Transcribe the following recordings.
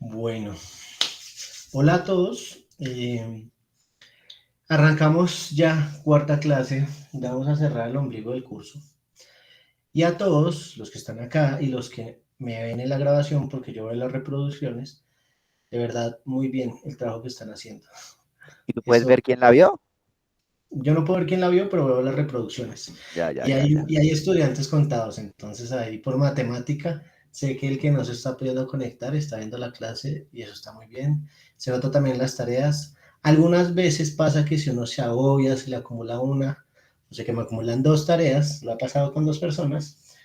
Bueno, hola a todos. Arrancamos ya cuarta clase. Vamos a cerrar el ombligo del curso. Y a todos los que están acá y los que me ven en la grabación, porque yo veo las reproducciones, de verdad, muy bien el trabajo que están haciendo. ¿Y tú puedes Eso, ver quién la vio? yo no puedo ver quién la vio, pero veo las reproducciones. Ya, ya, Y ya, hay, ya. y hay estudiantes contados, entonces ahí por matemática sé que el que no se está pudiendo conectar está viendo la clase y eso está muy bien. Se nota también las tareas. Algunas veces pasa que si uno se agobia, se le acumula una, o sea que me acumulan dos tareas, lo ha pasado con dos personas.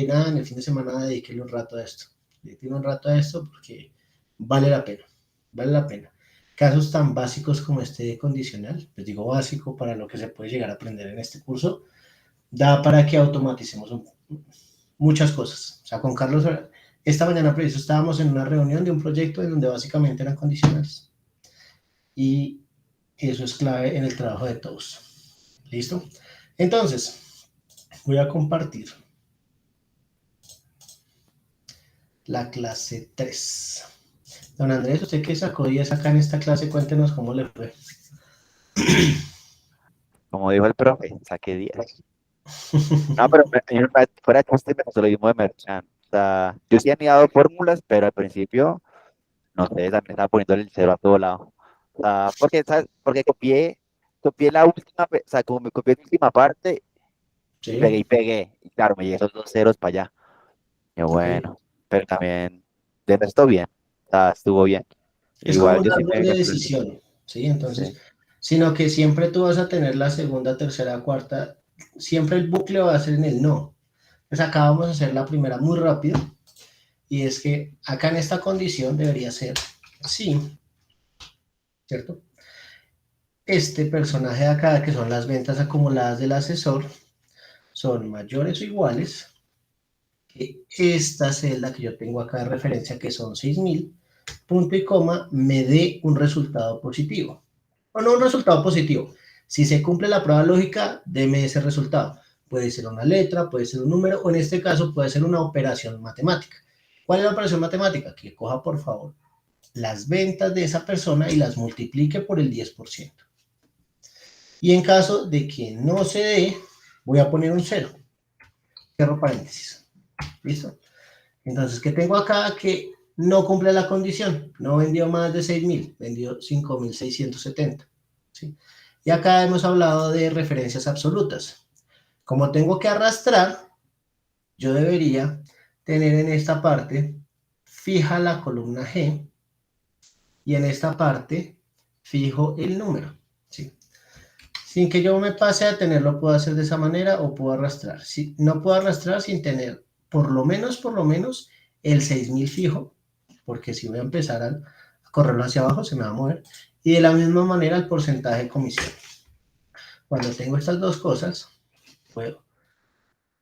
Nada, en el fin de semana dedíquele un rato a esto. Dedíquele un rato a esto porque vale la pena, vale la pena. Casos tan básicos como este condicional, les digo básico para lo que se puede llegar a aprender en este curso, da para que automaticemos muchas cosas. O sea, con Carlos, esta mañana preciso estábamos en una reunión de un proyecto en donde básicamente eran condicionales. Y eso es clave en el trabajo de todos. ¿Listo? Entonces, voy a compartir la clase 3. Don Andrés, usted que sacó 10 acá en esta clase, cuéntenos cómo le fue. Como dijo el profe, saqué 10. No, pero fuera de chiste, me pasó lo mismo de Merchant. O sea, yo sí he dado fórmulas, pero al principio, no sé, me estaba poniendo el cero a todo lado. O sea, porque, ¿sabes? Porque copié la última, o sea, como me copié la última parte y pegué ¿Sí? y pegué. Y claro, me llegué esos dos ceros para allá. Y Ok. bueno, pero también, de resto bien. O sea, estuvo bien. Es como Igual un yo sí árbol me de esforcé. decisión, ¿sí? Sí. Entonces, sino que siempre tú vas a tener la segunda, tercera, cuarta, siempre el bucle va a ser en el no. Pues acá vamos a hacer la primera muy rápido, y es que acá en esta condición debería ser sí, ¿cierto? Este personaje de acá, que son las ventas acumuladas del asesor, son mayores o iguales que esta celda que yo tengo acá de referencia, que son 6.000, punto y coma, me dé un resultado positivo. O no un resultado positivo. Si se cumple la prueba lógica, deme ese resultado. Puede ser una letra, puede ser un número, o en este caso puede ser una operación matemática. ¿Cuál es la operación matemática? Que coja, por favor, las ventas de esa persona y las multiplique por el 10%. Y en caso de que no se dé, voy a poner un cero. Cierro paréntesis. ¿Listo? Entonces, ¿qué tengo acá? Que no cumple la condición. No vendió más de 6.000, vendió 5.670. ¿Sí? Y acá hemos hablado de referencias absolutas. Como tengo que arrastrar, yo debería tener en esta parte fija la columna G y en esta parte fijo el número. ¿Sí? Sin que yo me pase a tenerlo, puedo hacer de esa manera o puedo arrastrar. Si, no puedo arrastrar sin tener por lo menos, el 6.000 fijo, porque si voy a empezar a correrlo hacia abajo, se me va a mover. Y de la misma manera el porcentaje de comisión. Cuando tengo estas dos cosas, puedo.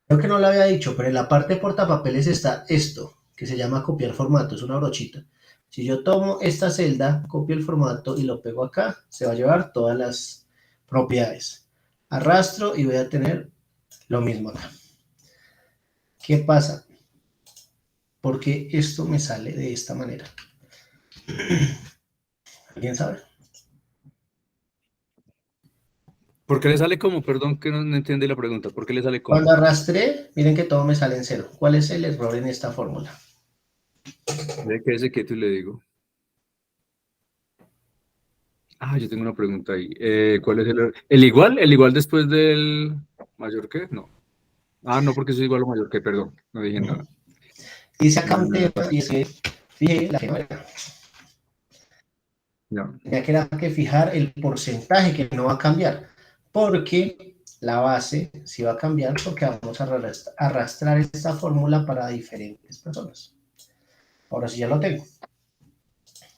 Creo que no lo había dicho, pero en la parte de portapapeles está esto, que se llama copiar formato, es una brochita. Si yo tomo esta celda, copio el formato y lo pego acá, se va a llevar todas las propiedades. Arrastro y voy a tener lo mismo acá. ¿Qué pasa? Porque esto me sale de esta manera. ¿Alguien sabe? ¿Por qué le sale como? Perdón que no entiende la pregunta. ¿Por qué le sale como? Cuando arrastré, miren que todo me sale en cero. ¿Cuál es el error en esta fórmula? De que ese quieto y le digo. Ah, yo tengo una pregunta ahí. ¿Cuál es el igual? ¿El igual después del mayor que? No. Ah, no, porque eso es igual o mayor que, perdón. No dije nada. Dice acá un tema Mm, y es que fije la que no. tenía que era que fijar el porcentaje que no va a cambiar, porque la base sí va a cambiar porque vamos a arrastrar esta fórmula para diferentes personas. Ahora sí ya lo tengo.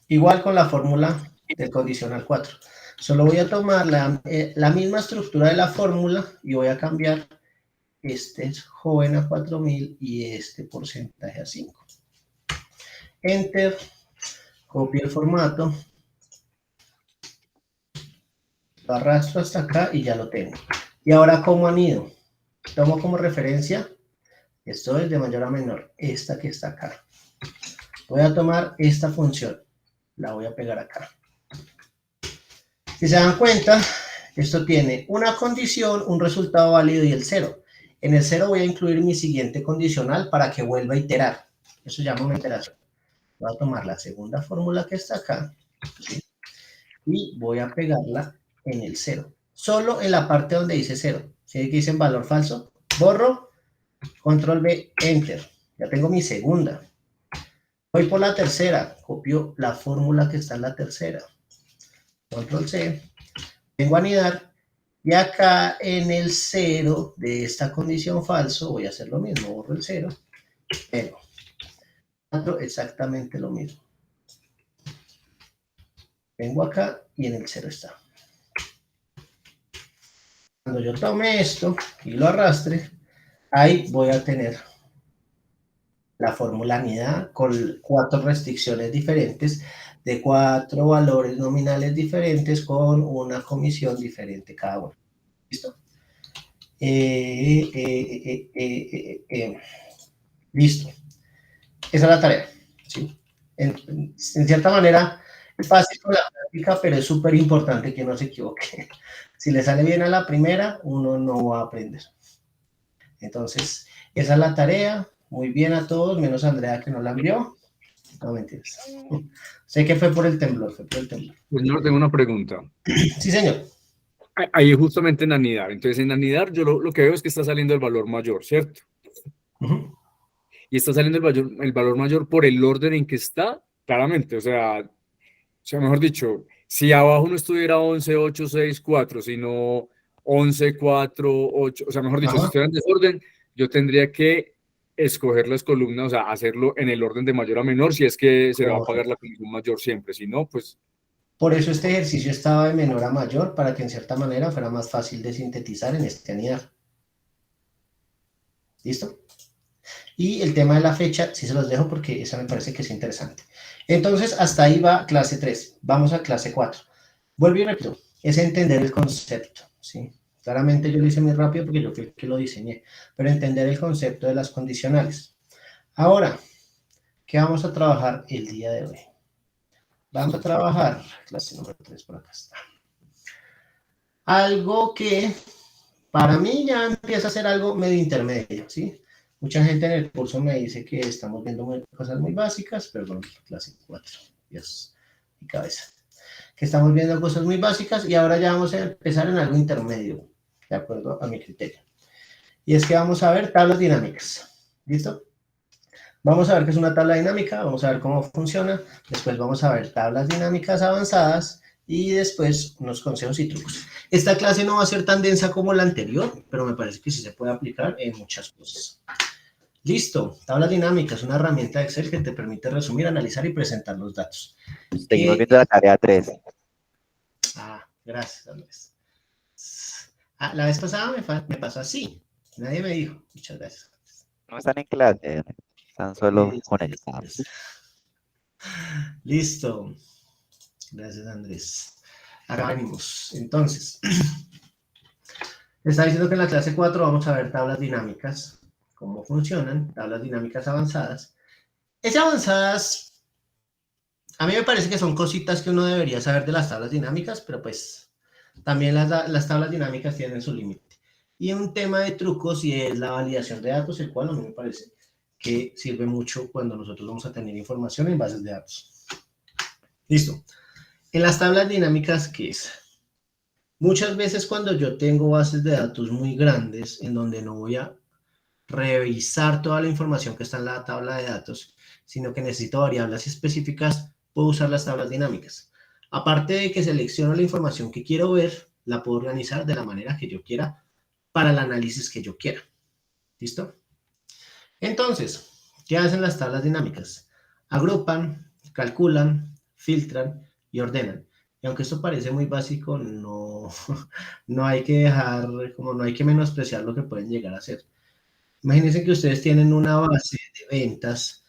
Igual con la fórmula del condicional 4. Solo voy a tomar la misma estructura de la fórmula y voy a cambiar este joven a 4.000 y este porcentaje a 5. Enter, copio el formato, lo arrastro hasta acá y ya lo tengo. Y ahora, ¿cómo han ido? Tomo como referencia, esto es de mayor a menor, esta que está acá. Voy a tomar esta función, la voy a pegar acá. Si se dan cuenta, esto tiene una condición, un resultado válido y el 0. En el 0 voy a incluir mi siguiente condicional para que vuelva a iterar. Eso llama una iteración. Voy a tomar la segunda fórmula que está acá, ¿sí? Y voy a pegarla en el 0. Solo en la parte donde dice 0. Si aquí dice valor falso, borro, control B, enter. Ya tengo mi segunda. Voy por la tercera, copio la fórmula que está en la tercera. Control C, vengo a anidar, y acá en el 0 de esta condición falso, voy a hacer lo mismo, borro el 0, pero exactamente lo mismo. Vengo acá y en el 0 está. Cuando yo tome esto y lo arrastre, ahí voy a tener la fórmula anidada con 4 restricciones diferentes de 4 valores nominales diferentes con una comisión diferente cada uno. ¿Listo? Listo. Esa es la tarea, ¿sí? En cierta manera es fácil con la práctica, pero es súper importante que no se equivoque. Si le sale bien a la primera, uno no va a aprender. Entonces, esa es la tarea. Muy bien a todos, menos a Andrea que no la envió. No, mentiras. Sé que fue por el temblor, Señor, tengo una pregunta. Sí, señor. Ahí justamente en anidar. Entonces, en anidar yo lo que veo es que está saliendo el valor mayor, ¿cierto? Y está saliendo el valor mayor por el orden en que está, claramente. O sea, mejor dicho, si abajo no estuviera 11, 8, 6, 4, sino 11, 4, 8, o sea, mejor dicho, si estuviera en desorden, yo tendría que escoger las columnas, o sea, hacerlo en el orden de mayor a menor, si es que se le va a pagar la comisión mayor siempre, si no, pues... Por eso este ejercicio estaba de menor a mayor, para que en cierta manera fuera más fácil de sintetizar en este anidar. ¿Listo? Y el tema de la fecha, sí se los dejo porque esa me parece que es interesante. Entonces, hasta ahí va clase 3. Vamos a clase 4. Vuelvo y repito, es entender el concepto, ¿sí? Claramente yo lo hice muy rápido porque yo fui el que lo diseñé, pero entender el concepto de las condicionales. Ahora, ¿qué vamos a trabajar el día de hoy? Vamos a trabajar, clase número 3, por acá está. Algo que para mí ya empieza a ser algo medio intermedio, ¿sí? Mucha gente en el curso me dice que estamos viendo cosas muy básicas, perdón, clase 4, Dios, mi cabeza. Que estamos viendo cosas muy básicas y ahora ya vamos a empezar en algo intermedio, de acuerdo a mi criterio. Y es que vamos a ver tablas dinámicas, ¿listo? Vamos a ver qué es una tabla dinámica, vamos a ver cómo funciona, después vamos a ver tablas dinámicas avanzadas y después unos consejos y trucos. Esta clase no va a ser tan densa como la anterior, pero me parece que sí se puede aplicar en muchas cosas. Listo, tablas dinámicas, una herramienta de Excel que te permite resumir, analizar y presentar los datos. Seguimos viendo la tarea 3. Gracias, Andrés. La vez pasada me pasó así, nadie me dijo. Muchas gracias. No están en clase, están solo conectados. Listo. Gracias, Andrés. Ahora venimos. Entonces, está diciendo que en la clase 4 vamos a ver tablas dinámicas, cómo funcionan, tablas dinámicas avanzadas. Esas avanzadas, a mí me parece que son cositas que uno debería saber de las tablas dinámicas, pero pues también las tablas dinámicas tienen su límite. Y un tema de trucos y es la validación de datos, el cual a mí me parece que sirve mucho cuando nosotros vamos a tener información en bases de datos. Listo. En las tablas dinámicas, ¿qué es? Muchas veces cuando yo tengo bases de datos muy grandes, en donde no voy a revisar toda la información que está en la tabla de datos, sino que necesito variables específicas, puedo usar las tablas dinámicas. Aparte de que selecciono la información que quiero ver, la puedo organizar de la manera que yo quiera para el análisis que yo quiera. ¿Listo? Entonces, ¿qué hacen las tablas dinámicas? Agrupan, calculan, filtran y ordenan. Y aunque esto parece muy básico, no hay que dejar, como no hay que menospreciar lo que pueden llegar a ser. Imagínense que ustedes tienen una base de ventas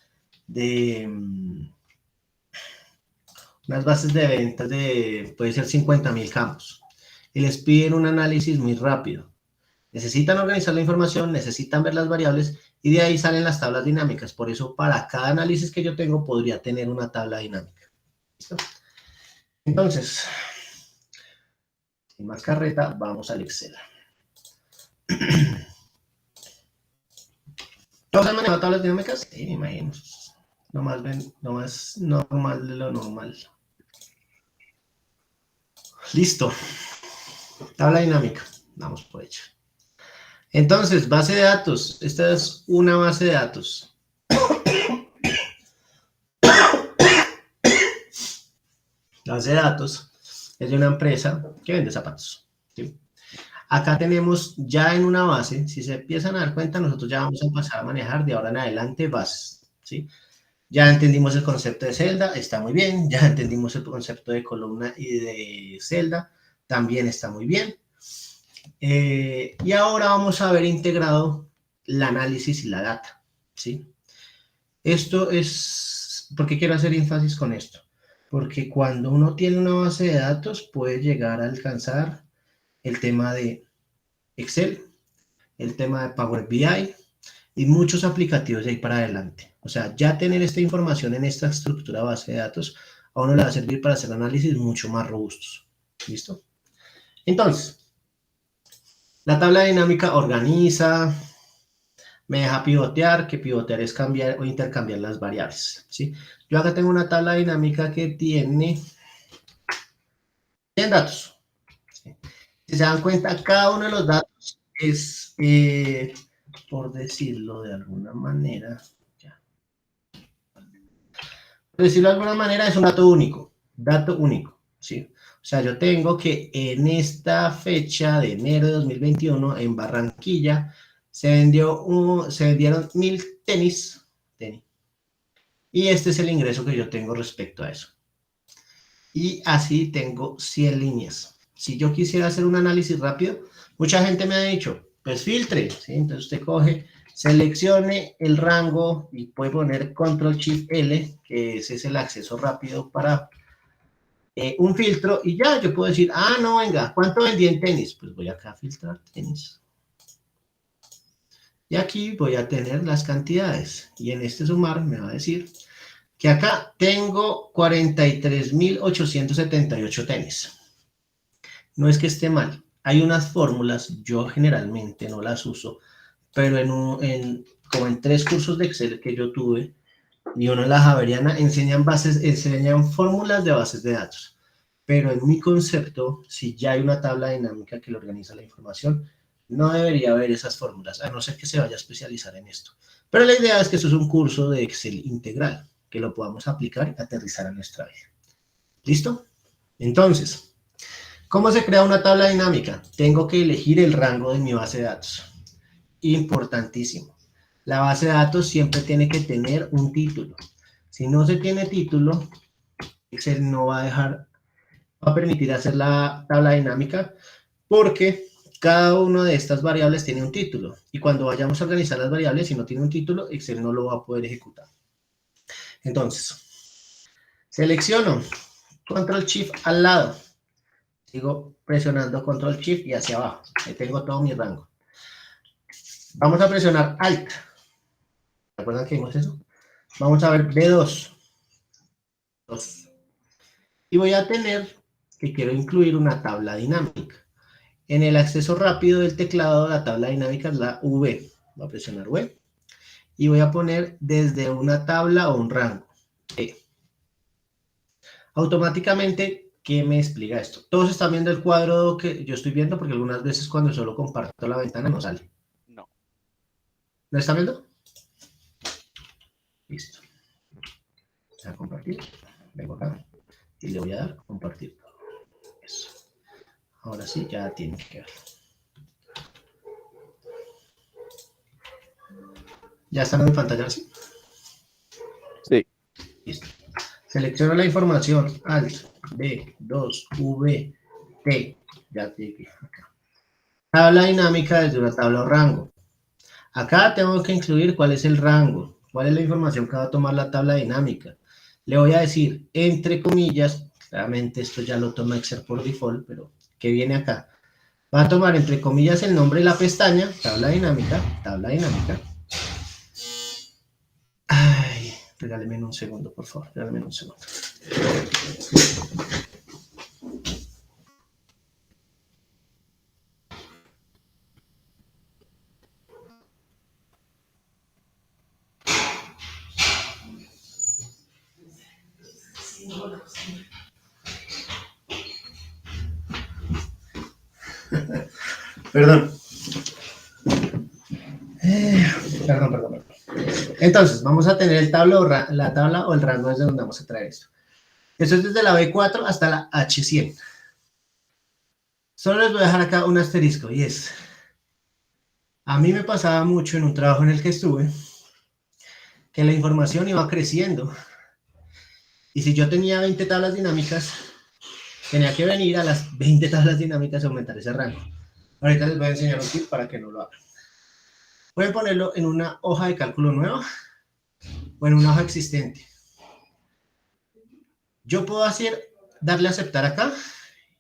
unas bases de ventas puede ser 50,000 campos, y les piden un análisis muy rápido. Necesitan organizar la información, necesitan ver las variables y de ahí salen las tablas dinámicas. Por eso, para cada análisis que yo tengo, podría tener una tabla dinámica. ¿Listo? Entonces, sin más carreta, vamos al Excel. ¿Todos han manejado tablas dinámicas? Sí, me imagino. Lo más normal de lo normal. Listo. Tabla dinámica. Vamos por hecho. Entonces, base de datos. Esta es una base de datos. La base de datos es de una empresa que vende zapatos. ¿Sí? Acá tenemos ya en una base, si se empiezan a dar cuenta, nosotros ya vamos a pasar a manejar de ahora en adelante bases. ¿Sí? Ya entendimos el concepto de celda, está muy bien. Ya entendimos el concepto de columna y de celda, también está muy bien. Y ahora vamos a ver integrado el análisis y la data, ¿sí? Esto es, ¿por qué quiero hacer énfasis con esto? Porque cuando uno tiene una base de datos puede llegar a alcanzar el tema de Excel, el tema de Power BI y muchos aplicativos de ahí para adelante. O sea, ya tener esta información en esta estructura base de datos a uno le va a servir para hacer análisis mucho más robustos. ¿Listo? Entonces, la tabla dinámica organiza, me deja pivotear, que pivotear es cambiar o intercambiar las variables, ¿sí? Yo acá tengo una tabla dinámica que tiene 100 datos. ¿Sí? Si se dan cuenta, cada uno de los datos es, por decirlo de alguna manera, es un dato único, ¿sí? O sea, yo tengo que en esta fecha de enero de 2021 en Barranquilla se vendieron 1000 tenis. Y este es el ingreso que yo tengo respecto a eso. Y así tengo 100 líneas. Si yo quisiera hacer un análisis rápido, mucha gente me ha dicho, pues filtre, ¿sí? Entonces usted coge, seleccione el rango y puede poner Control-Shift-L, que ese es el acceso rápido para un filtro, y ya yo puedo decir, no, venga, ¿cuánto vendí en tenis? Pues voy acá a filtrar tenis. Y aquí voy a tener las cantidades. Y en este sumar me va a decir que acá tengo 43.878 tenis. No es que esté mal. Hay unas fórmulas, yo generalmente no las uso, pero como en 3 cursos de Excel que yo tuve, y uno en la Javeriana enseñan fórmulas de bases de datos. Pero en mi concepto, si ya hay una tabla dinámica que le organiza la información, no debería haber esas fórmulas, a no ser que se vaya a especializar en esto. Pero la idea es que esto es un curso de Excel integral, que lo podamos aplicar y aterrizar a nuestra vida. ¿Listo? Entonces, ¿cómo se crea una tabla dinámica? Tengo que elegir el rango de mi base de datos. Importantísimo. La base de datos siempre tiene que tener un título. Si no se tiene título, Excel no va a permitir hacer la tabla dinámica porque cada una de estas variables tiene un título. Y cuando vayamos a organizar las variables, si no tiene un título, Excel no lo va a poder ejecutar. Entonces, selecciono Control-Shift al lado. Sigo presionando Control-Shift y hacia abajo. Ahí tengo todo mi rango. Vamos a presionar Alt. ¿Se acuerdan que vimos eso? Vamos a ver B2. 2. Y voy a tener que quiero incluir una tabla dinámica. En el acceso rápido del teclado, la tabla dinámica es la V. Voy a presionar V. Y voy a poner desde una tabla o un rango. Automáticamente, ¿qué me explica esto? Todos están viendo el cuadro que yo estoy viendo, porque algunas veces cuando solo comparto la ventana no sale. No. ¿No están viendo? Listo. Voy a compartir. Vengo acá. Y le voy a dar compartir. Eso. Ahora sí, ya tiene que ver. ¿Ya están en pantalla así? Sí. Listo. Selecciono la información. Alt, B, 2, V, T. Ya tiene acá. Tabla dinámica desde una tabla o rango. Acá tengo que incluir cuál es el rango. Cuál es la información que va a tomar la tabla dinámica. Le voy a decir, entre comillas, claramente esto ya lo toma Excel por default, pero ¿qué viene acá? Va a tomar entre comillas el nombre de la pestaña, tabla dinámica, Regáleme un segundo, por favor. Regáleme un segundo. Perdón. Perdón. Entonces, vamos a tener la tabla o el rango desde donde vamos a traer esto. Esto es desde la B4 hasta la H100. Solo les voy a dejar acá un asterisco y es, a mí me pasaba mucho en un trabajo en el que estuve, que la información iba creciendo. Y si yo tenía 20 tablas dinámicas, tenía que venir a las 20 tablas dinámicas y aumentar ese rango. Ahorita les voy a enseñar un tip para que no lo hagan. Pueden ponerlo en una hoja de cálculo nueva o en una hoja existente. Yo puedo darle a aceptar acá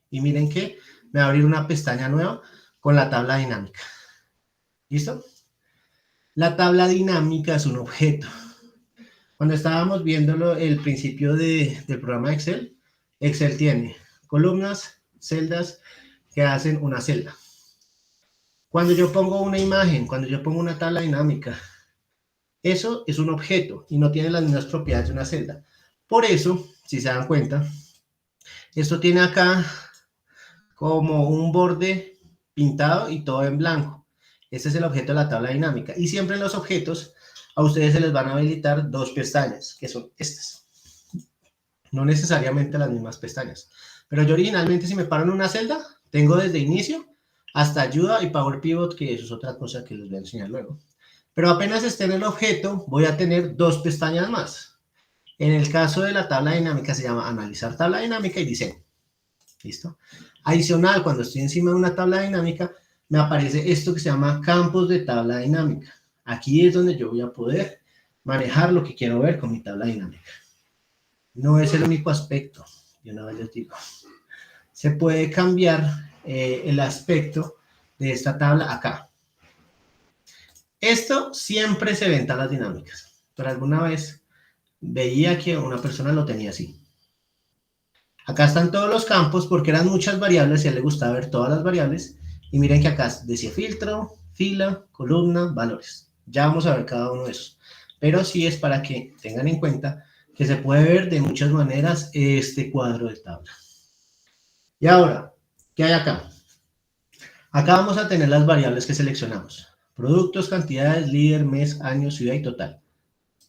y miren que me va a abrir una pestaña nueva con la tabla dinámica. ¿Listo? La tabla dinámica es un objeto. Cuando estábamos viendo el principio del programa de Excel, Excel tiene columnas, celdas que hacen una celda. Cuando yo pongo una imagen, cuando yo pongo una tabla dinámica, eso es un objeto y no tiene las mismas propiedades de una celda. Por eso, si se dan cuenta, esto tiene acá como un borde pintado y todo en blanco. Este es el objeto de la tabla dinámica. Y siempre en los objetos a ustedes se les van a habilitar dos pestañas, que son estas. No necesariamente las mismas pestañas. Pero yo originalmente, si me paro en una celda, tengo desde inicio hasta ayuda y Power Pivot, que eso es otra cosa que les voy a enseñar luego. Pero apenas esté en el objeto, voy a tener dos pestañas más. En el caso de la tabla dinámica se llama analizar tabla dinámica y diseño. ¿Listo? Adicional, cuando estoy encima de una tabla dinámica, me aparece esto que se llama campos de tabla dinámica. Aquí es donde yo voy a poder manejar lo que quiero ver con mi tabla dinámica. No es el único aspecto, de una vez les digo. Se puede cambiar el aspecto de esta tabla acá. Esto siempre se ve en tablas dinámicas, pero alguna vez veía que una persona lo tenía así. Acá están todos los campos porque eran muchas variables y a él le gustaba ver todas las variables. Y miren que acá decía filtro, fila, columna, valores. Ya vamos a ver cada uno de esos. Pero sí es para que tengan en cuenta que se puede ver de muchas maneras este cuadro de tabla. Y ahora, ¿qué hay acá? Acá vamos a tener las variables que seleccionamos. Productos, cantidades, líder, mes, año, ciudad y total.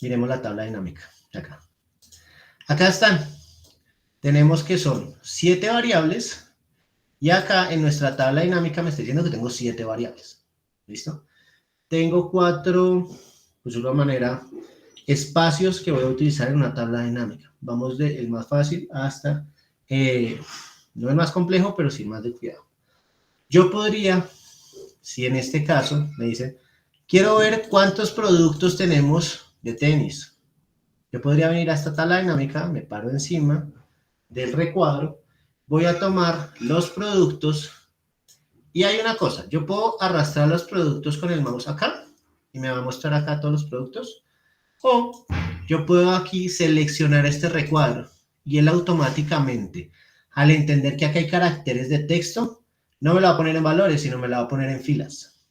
Miremos la tabla dinámica. Acá. Acá están. Tenemos que son 7 variables. Y acá en nuestra tabla dinámica me está diciendo que tengo 7 variables. ¿Listo? Tengo 4, pues de una manera, espacios que voy a utilizar en una tabla dinámica. Vamos del más fácil hasta, no el más complejo, pero sí más de cuidado. Yo podría, si en este caso me dicen, quiero ver cuántos productos tenemos de tenis. Yo podría venir a esta tabla dinámica, me paro encima del recuadro, voy a tomar los productos y hay una cosa, yo puedo arrastrar los productos con el mouse acá y me va a mostrar acá todos los productos, o yo puedo aquí seleccionar este recuadro y él automáticamente, al entender que acá hay caracteres de texto, no me la va a poner en valores, sino me la va a poner en filas.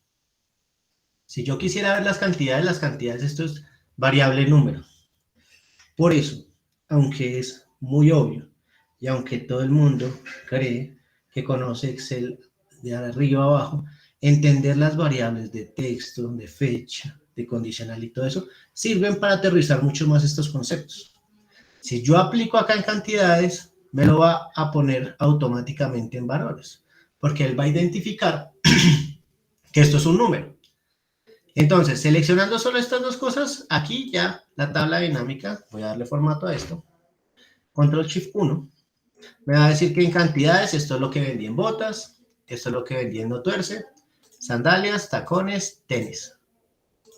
Si yo quisiera ver las cantidades, esto es variable número. Por eso, aunque es muy obvio, y aunque todo el mundo cree que conoce Excel de arriba a abajo, entender las variables de texto, de fecha, de condicional y todo eso, sirven para aterrizar mucho más estos conceptos. Si yo aplico acá en cantidades, me lo va a poner automáticamente en valores, porque él va a identificar que esto es un número. Entonces, seleccionando solo estas dos cosas, aquí ya la tabla dinámica, voy a darle formato a esto, Control Shift 1, me va a decir que en cantidades esto es lo que vendí en botas, esto es lo que vendí en no tuerce, sandalias, tacones, tenis.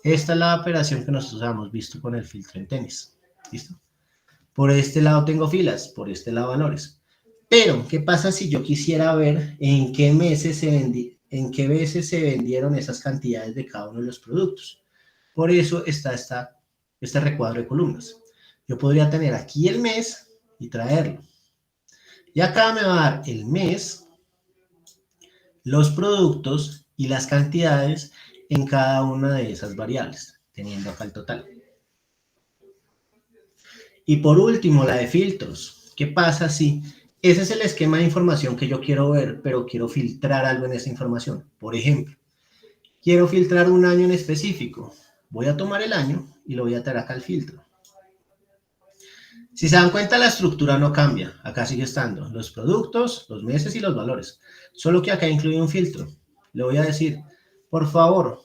Esta es la operación que nosotros hemos visto con el filtro en tenis. ¿Listo? Por este lado tengo filas, por este lado valores. Pero, ¿qué pasa si yo quisiera ver en qué meses se vendieron esas cantidades de cada uno de los productos? Por eso está este recuadro de columnas. Yo podría tener aquí el mes y traerlo. Y acá me va a dar el mes, los productos y las cantidades en cada una de esas variables, teniendo acá el total. Y por último, la de filtros. ¿Qué pasa si ese es el esquema de información que yo quiero ver, pero quiero filtrar algo en esa información? Por ejemplo, quiero filtrar un año en específico. Voy a tomar el año y lo voy a traer acá al filtro. Si se dan cuenta, la estructura no cambia. Acá sigue estando los productos, los meses y los valores. Solo que acá incluye un filtro. Le voy a decir, por favor,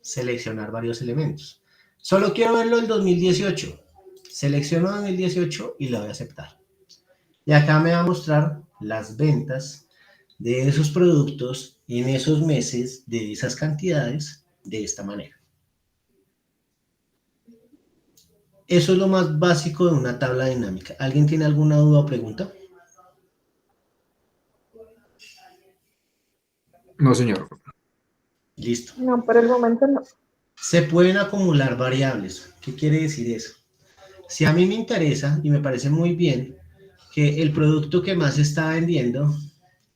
seleccionar varios elementos. Solo quiero verlo en 2018. Selecciono 2018 y le voy a aceptar. Y acá me va a mostrar las ventas de esos productos en esos meses de esas cantidades de esta manera. Eso es lo más básico de una tabla dinámica. ¿Alguien tiene alguna duda o pregunta? No, señor. Listo. No, por el momento no. Se pueden acumular variables. ¿Qué quiere decir eso? Si a mí me interesa y me parece muy bien que el producto que más se está vendiendo,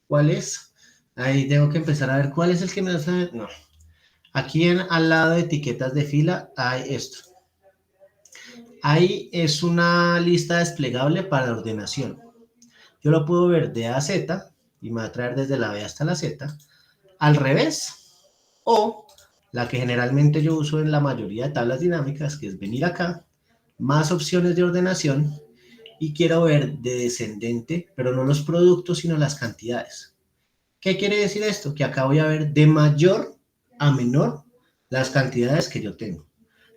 ¿cuál es? Ahí tengo que empezar a ver cuál es el que más... No. Aquí al lado de etiquetas de fila hay esto. Ahí es una lista desplegable para ordenación. Yo lo puedo ver de A a Z y me va a traer desde la B hasta la Z, al revés, o la que generalmente yo uso en la mayoría de tablas dinámicas, que es venir acá, más opciones de ordenación, y quiero ver de descendente, pero no los productos, sino las cantidades. ¿Qué quiere decir esto? Que acá voy a ver de mayor a menor las cantidades que yo tengo.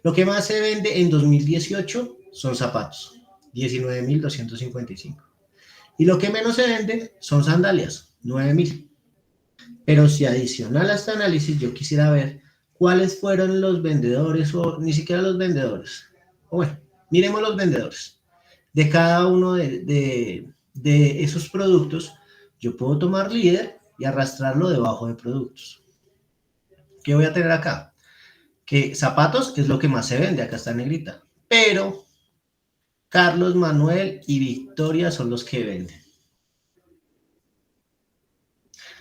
Lo que más se vende en 2018 son zapatos, 19.255. Y lo que menos se vende son sandalias, 9.000. Pero si adicional a este análisis yo quisiera ver cuáles fueron los vendedores, o ni siquiera los vendedores. O bueno, miremos los vendedores. De cada uno de esos productos, yo puedo tomar líder y arrastrarlo debajo de productos. ¿Qué voy a tener acá? Que zapatos es lo que más se vende, acá está en negrita. Pero Carlos, Manuel y Victoria son los que venden.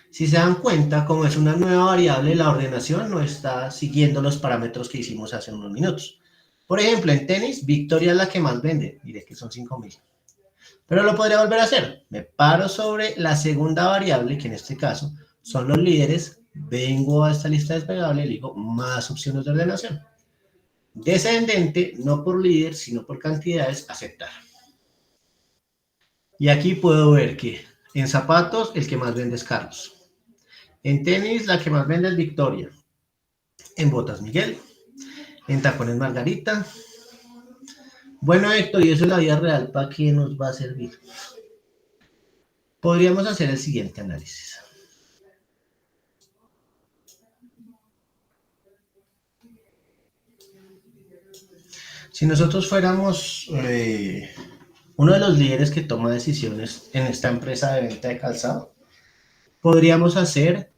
Si se dan cuenta, como es una nueva variable, la ordenación no está siguiendo los parámetros que hicimos hace unos minutos. Por ejemplo, en tenis, Victoria es la que más vende. Mire que son 5.000. Pero lo podría volver a hacer. Me paro sobre la segunda variable, que en este caso son los líderes. Vengo a esta lista desplegable y le digo más opciones de ordenación. Descendente, no por líder, sino por cantidades, aceptar. Y aquí puedo ver que en zapatos el que más vende es Carlos. En tenis la que más vende es Victoria. En botas Miguel. En tacones Margarita. Bueno, Héctor, y eso es la vida real, ¿para qué nos va a servir? Podríamos hacer el siguiente análisis. Si nosotros fuéramos uno de los líderes que toma decisiones en esta empresa de venta de calzado, podríamos hacer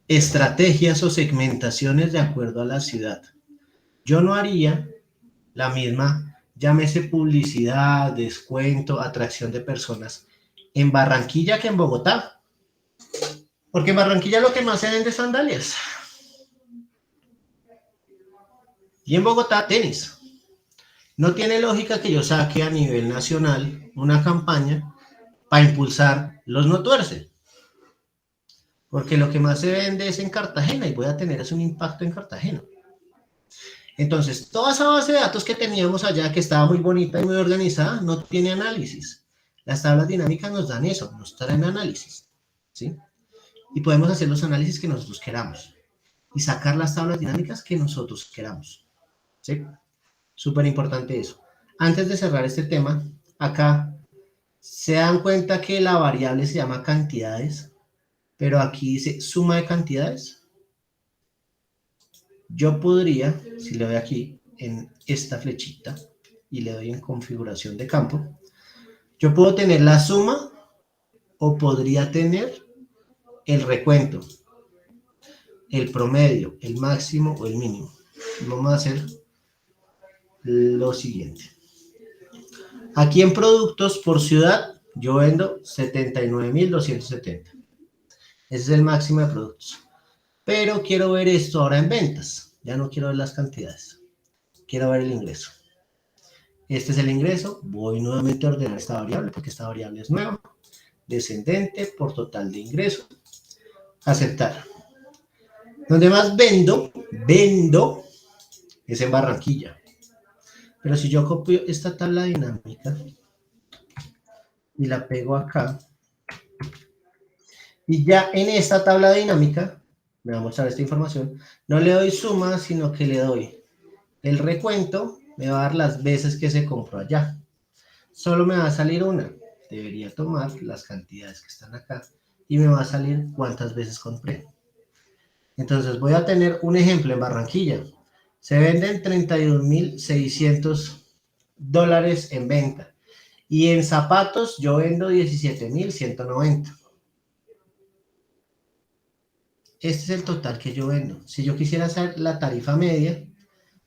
estrategias o segmentaciones de acuerdo a la ciudad. Yo no haría la misma, llámese publicidad, descuento, atracción de personas, en Barranquilla que en Bogotá. Porque en Barranquilla lo que más se vende es sandalias. Y en Bogotá, tenis. No tiene lógica que yo saque a nivel nacional una campaña para impulsar los no tuerce. Porque lo que más se vende es en Cartagena y voy a tener un impacto en Cartagena. Entonces, toda esa base de datos que teníamos allá, que estaba muy bonita y muy organizada, no tiene análisis. Las tablas dinámicas nos dan eso, nos traen análisis, ¿sí? Y podemos hacer los análisis que nosotros queramos y sacar las tablas dinámicas que nosotros queramos, ¿sí? Súper importante eso. Antes de cerrar este tema, acá se dan cuenta que la variable se llama cantidades, pero aquí dice suma de cantidades. Yo podría, si le doy aquí en esta flechita y le doy en configuración de campo, yo puedo tener la suma o podría tener el recuento, el promedio, el máximo o el mínimo. Vamos a hacer lo siguiente. Aquí en productos por ciudad, yo vendo 79.270. Ese es el máximo de productos. Pero quiero ver esto ahora en ventas. Ya no quiero ver las cantidades. Quiero ver el ingreso. Este es el ingreso. Voy nuevamente a ordenar esta variable porque esta variable es nueva. Descendente por total de ingreso. Aceptar. Donde más vendo es en Barranquilla. Pero si yo copio esta tabla dinámica y la pego acá, y ya en esta tabla dinámica, me va a mostrar esta información, no le doy suma, sino que le doy el recuento, me va a dar las veces que se compró allá. Solo me va a salir una. Debería tomar las cantidades que están acá y me va a salir cuántas veces compré. Entonces voy a tener un ejemplo en Barranquilla. Se venden $31.600 en venta. Y en zapatos yo vendo 17.190. Este es el total que yo vendo. Si yo quisiera hacer la tarifa media,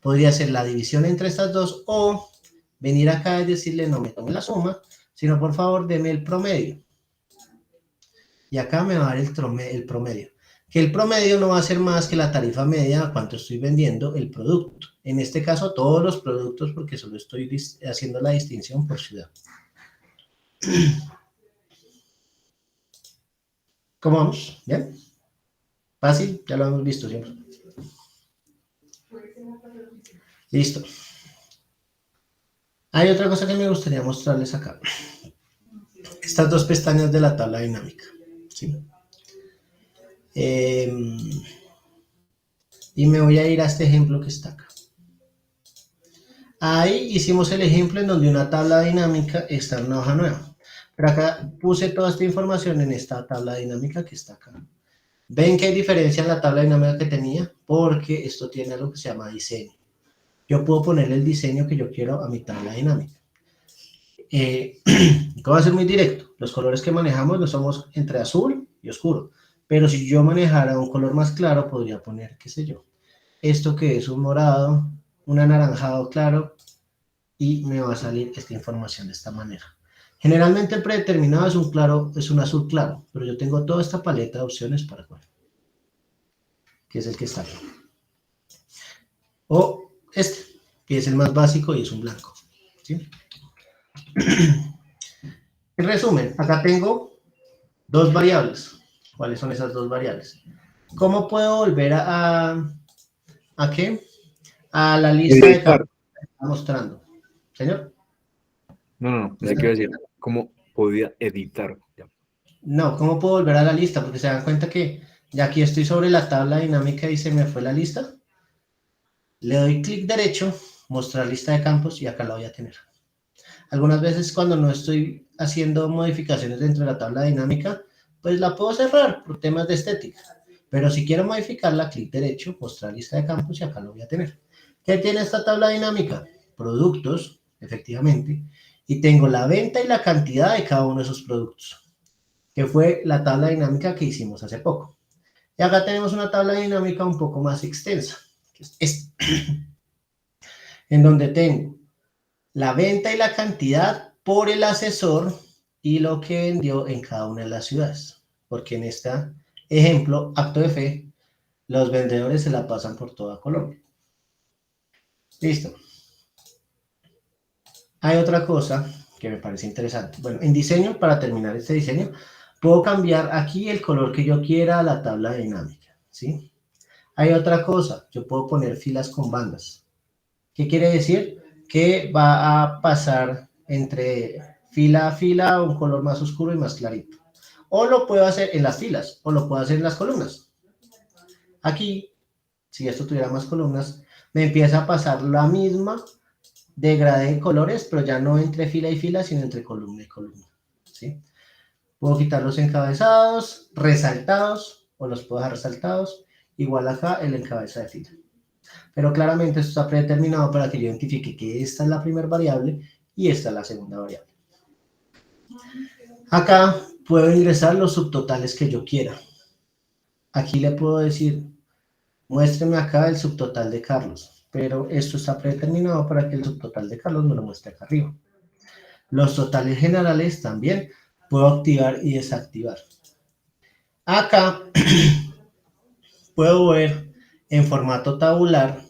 podría hacer la división entre estas dos o venir acá y decirle no me tome la suma, sino por favor deme el promedio. Y acá me va a dar el promedio. Que el promedio no va a ser más que la tarifa media a cuánto estoy vendiendo el producto. En este caso todos los productos porque solo estoy haciendo la distinción por ciudad. ¿Cómo vamos? ¿Bien? Fácil, ya lo hemos visto siempre. Listo. Hay otra cosa que me gustaría mostrarles acá. Estas dos pestañas de la tabla dinámica. ¿Sí? Y me voy a ir a este ejemplo que está acá. Ahí hicimos el ejemplo en donde una tabla dinámica está en una hoja nueva. Pero acá puse toda esta información en esta tabla dinámica que está acá. ¿Ven que hay diferencia en la tabla dinámica que tenía? Porque esto tiene algo que se llama diseño. Yo puedo ponerle el diseño que yo quiero a mi tabla dinámica. Va a ser muy directo. Los colores que manejamos los somos entre azul y oscuro. Pero si yo manejara un color más claro, podría poner, qué sé yo, esto que es un morado, un anaranjado claro, y me va a salir esta información de esta manera. Generalmente el predeterminado es un azul claro, pero yo tengo toda esta paleta de opciones para cuál, que es el que está aquí. O este, que es el más básico y es un blanco. ¿Sí? En resumen, acá tengo dos variables. ¿Cuáles son esas dos variables? ¿Cómo puedo volver ¿a qué? A la lista de campos que está mostrando. ¿Señor? No, pensé que iba a decir cómo podía editar. No, ¿cómo puedo volver a la lista? Porque se dan cuenta que ya aquí estoy sobre la tabla dinámica y se me fue la lista. Le doy clic derecho, mostrar lista de campos y acá la voy a tener. Algunas veces cuando no estoy haciendo modificaciones dentro de la tabla dinámica, pues la puedo cerrar por temas de estética. Pero si quiero modificarla, clic derecho, mostrar lista de campos y acá lo voy a tener. ¿Qué tiene esta tabla dinámica? Productos, efectivamente, y tengo la venta y la cantidad de cada uno de esos productos, que fue la tabla dinámica que hicimos hace poco. Y acá tenemos una tabla dinámica un poco más extensa, que es esta, en donde tengo la venta y la cantidad por el asesor y lo que vendió en cada una de las ciudades. Porque en este ejemplo, acto de fe, los vendedores se la pasan por toda Colombia. Listo. Hay otra cosa que me parece interesante. Bueno, en diseño, para terminar este diseño, puedo cambiar aquí el color que yo quiera a la tabla dinámica, ¿sí? Hay otra cosa, yo puedo poner filas con bandas. ¿Qué quiere decir? Que va a pasar entre fila a fila un color más oscuro y más clarito. O lo puedo hacer en las filas, o lo puedo hacer en las columnas. Aquí, si esto tuviera más columnas, me empieza a pasar la misma degradé de colores, pero ya no entre fila y fila, sino entre columna y columna. ¿Sí? Puedo quitar los encabezados, resaltados, o los puedo dejar resaltados. Igual acá el encabeza de fila. Pero claramente esto está predeterminado para que yo identifique que esta es la primera variable y esta es la segunda variable. Acá puedo ingresar los subtotales que yo quiera. Aquí le puedo decir, muéstreme acá el subtotal de Carlos, pero esto está predeterminado para que el subtotal de Carlos me lo muestre acá arriba. Los totales generales también puedo activar y desactivar. Acá puedo ver en formato tabular,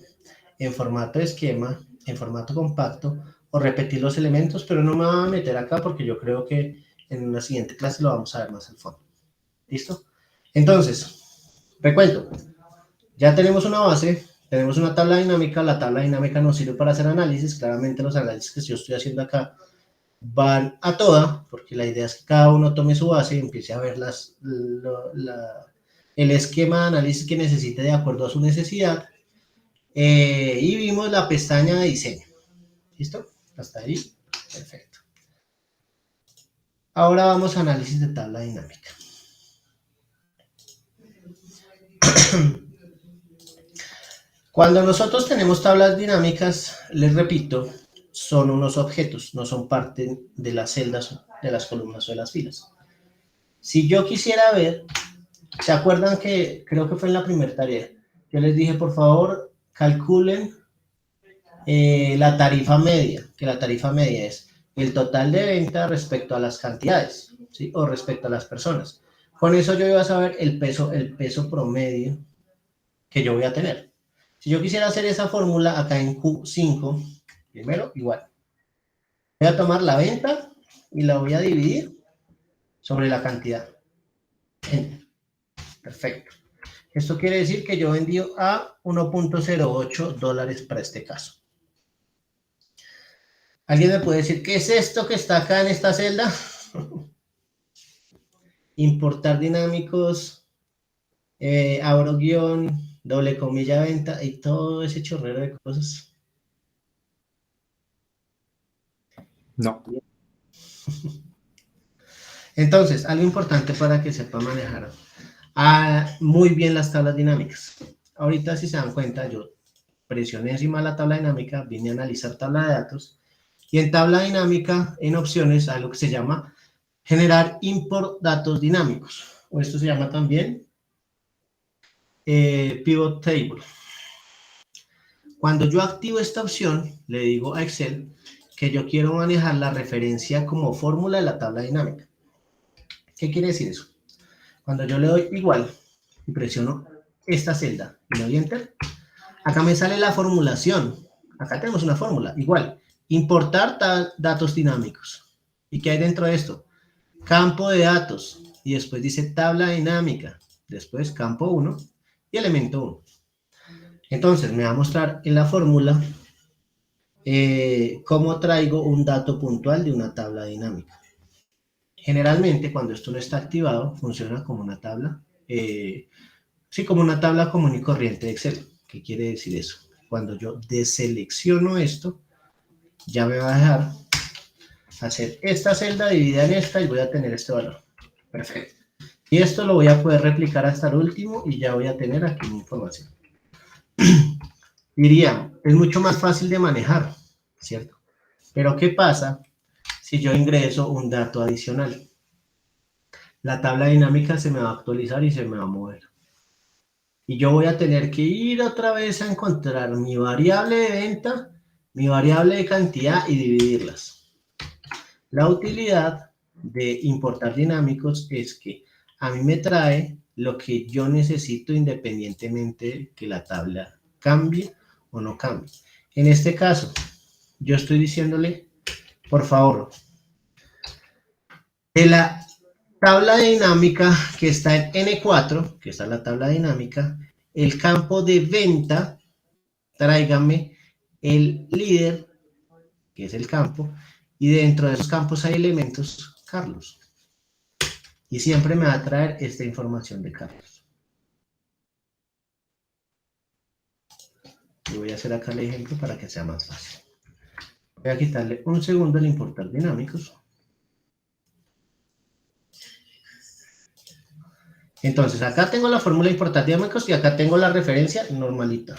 en formato esquema, en formato compacto o repetir los elementos, pero no me voy a meter acá porque yo creo que en una siguiente clase lo vamos a ver más al fondo. ¿Listo? Entonces, recuento. Ya tenemos una base, tenemos una tabla dinámica. La tabla dinámica nos sirve para hacer análisis. Claramente los análisis que yo estoy haciendo acá van a toda, porque la idea es que cada uno tome su base y empiece a ver el esquema de análisis que necesite de acuerdo a su necesidad. Y vimos la pestaña de diseño. ¿Listo? Hasta ahí. Perfecto. Ahora vamos a análisis de tabla dinámica. Cuando nosotros tenemos tablas dinámicas, les repito, son unos objetos, no son parte de las celdas, de las columnas o de las filas. Si yo quisiera ver, ¿se acuerdan que creo que fue en la primera tarea? Yo les dije, por favor, calculen la tarifa media, que la tarifa media es el total de venta respecto a las cantidades, ¿sí? O respecto a las personas. Con eso yo iba a saber el peso promedio que yo voy a tener. Si yo quisiera hacer esa fórmula acá en Q5, primero, igual. Voy a tomar la venta y la voy a dividir sobre la cantidad. Perfecto. Esto quiere decir que yo vendí a $1.08 para este caso. ¿Alguien me puede decir qué es esto que está acá en esta celda? Importar dinámicos, abro guión, doble comilla venta y todo ese chorrero de cosas. No. Entonces, algo importante para que sepa manejar muy bien las tablas dinámicas. Ahorita, si se dan cuenta, yo presioné encima de la tabla dinámica, vine a analizar tabla de datos, y en tabla dinámica, en opciones, hay lo que se llama generar import datos dinámicos, o esto se llama también pivot table. Cuando yo activo esta opción, le digo a Excel que yo quiero manejar la referencia como fórmula de la tabla dinámica. ¿Qué quiere decir eso? Cuando yo le doy igual y presiono esta celda y le doy Enter, acá me sale la formulación. Acá tenemos una fórmula, igual, importar datos dinámicos. ¿Y qué hay dentro de esto? Campo de datos, y después dice tabla dinámica, después campo 1 y elemento 1. Entonces me va a mostrar en la fórmula cómo traigo un dato puntual de una tabla dinámica. Generalmente, cuando esto no está activado, funciona como una tabla, sí, como una tabla común y corriente de Excel. ¿Qué quiere decir eso? Cuando yo deselecciono esto, ya me va a dejar hacer esta celda dividida en esta y voy a tener este valor. Perfecto. Y esto lo voy a poder replicar hasta el último y ya voy a tener aquí mi información. Diría, es mucho más fácil de manejar, ¿cierto? Pero ¿qué pasa si yo ingreso un dato adicional? La tabla dinámica se me va a actualizar y se me va a mover. Y yo voy a tener que ir otra vez a encontrar mi variable de venta, mi variable de cantidad y dividirlas. La utilidad de importar dinámicos es que a mí me trae lo que yo necesito independientemente que la tabla cambie o no cambie. En este caso, yo estoy diciéndole, por favor, de la tabla dinámica que está en N4, que está en la tabla dinámica, el campo de venta, tráigame el líder, que es el campo, y dentro de esos campos hay elementos Carlos. Y siempre me va a traer esta información de Carlos. Y voy a hacer acá el ejemplo para que sea más fácil. Voy a quitarle un segundo el importar dinámicos. Entonces, acá tengo la fórmula de importar dinámicos y acá tengo la referencia normalita.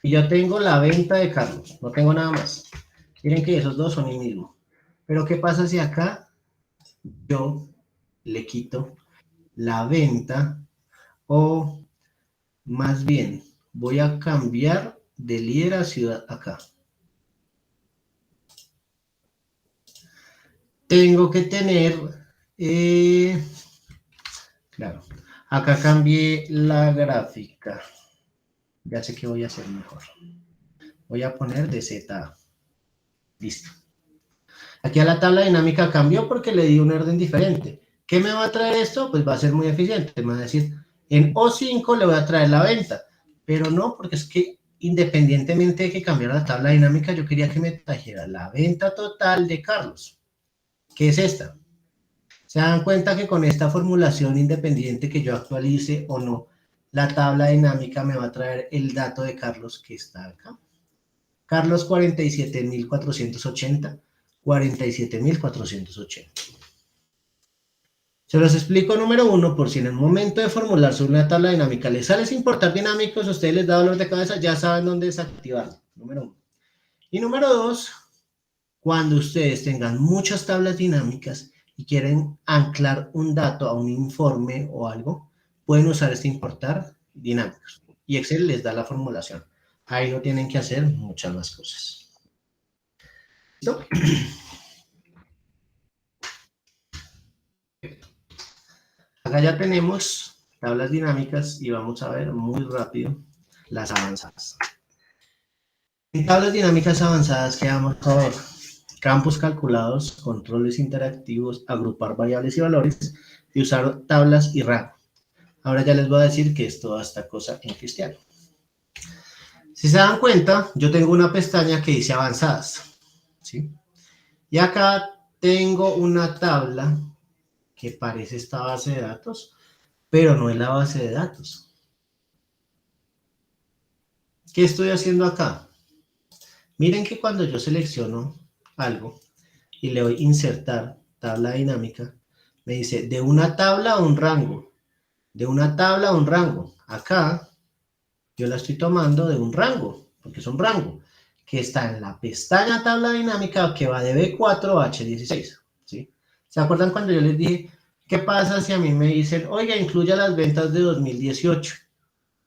Y yo tengo la venta de Carlos, no tengo nada más. Miren que esos dos son el mismo. Pero ¿qué pasa si acá yo le quito la venta o más bien voy a cambiar de líder a ciudad acá? tengo que tener, claro, acá cambié la gráfica. Ya sé que voy a hacer mejor. Voy a poner de Z. Listo. Aquí a la tabla dinámica cambió porque le di un orden diferente. ¿Qué me va a traer esto? Pues va a ser muy eficiente. Me va a decir, en O5 le voy a traer la venta. Pero no, porque es que independientemente de que cambiara la tabla dinámica, yo quería que me trajera la venta total de Carlos. ¿Qué es esta? Se dan cuenta que con esta formulación independiente que yo actualice o no, la tabla dinámica me va a traer el dato de Carlos que está acá. Carlos 47.480, 47.480. Se los explico número 1, por si en el momento de formular sobre una tabla dinámica les sale sin importar dinámicos, a ustedes les da dolor de cabeza, ya saben dónde desactivarlo. Número 1. Y número 2, cuando ustedes tengan muchas tablas dinámicas y quieren anclar un dato a un informe o algo, pueden usar este importar dinámicos. Y Excel les da la formulación. Ahí no tienen que hacer muchas más cosas. ¿Listo? Acá ya tenemos tablas dinámicas y vamos a ver muy rápido las avanzadas. En tablas dinámicas avanzadas, ¿qué vamos a ver? Campos calculados, controles interactivos, agrupar variables y valores y usar tablas y rango. Ahora ya les voy a decir que es toda esta cosa en Cristiano. Si se dan cuenta, yo tengo una pestaña que dice avanzadas, ¿sí? Y acá tengo una tabla que parece esta base de datos, pero no es la base de datos. ¿Qué estoy haciendo acá? Miren que cuando yo selecciono algo y le doy insertar tabla dinámica, me dice de una tabla a un rango, de una tabla a un rango. Acá yo la estoy tomando de un rango, porque es un rango, que está en la pestaña tabla dinámica que va de B4 a H16, ¿sí? ¿Se acuerdan cuando yo les dije, qué pasa si a mí me dicen, oiga, incluya las ventas de 2018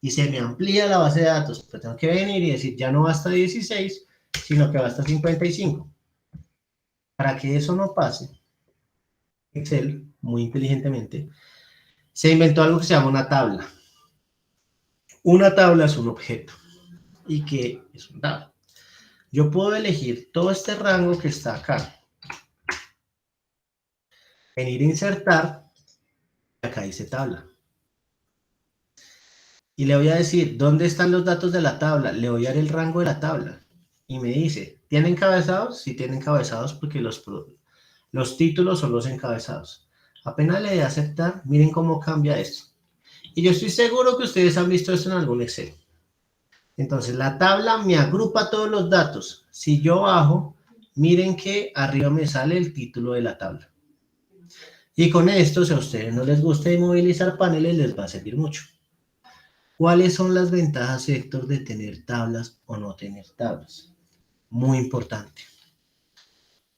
y se me amplía la base de datos? Pues tengo que venir y decir, ya no va hasta 16, sino que va hasta 55. Para que eso no pase, Excel, muy inteligentemente, se inventó algo que se llama una tabla. Una tabla es un objeto. ¿Y qué es una tabla? Yo puedo elegir todo este rango que está acá. Venir a insertar, y acá dice tabla. Y le voy a decir, ¿dónde están los datos de la tabla? Le voy a dar el rango de la tabla. Y me dice, ¿tiene encabezados? Sí, tiene encabezados porque los títulos son los encabezados. Apenas le dé a aceptar, miren cómo cambia esto. Y yo estoy seguro que ustedes han visto esto en algún Excel. Entonces, la tabla me agrupa todos los datos. Si yo bajo, miren que arriba me sale el título de la tabla. Y con esto, si a ustedes no les gusta inmovilizar paneles, les va a servir mucho. ¿Cuáles son las ventajas, Héctor, de tener tablas o no tener tablas? Muy importante.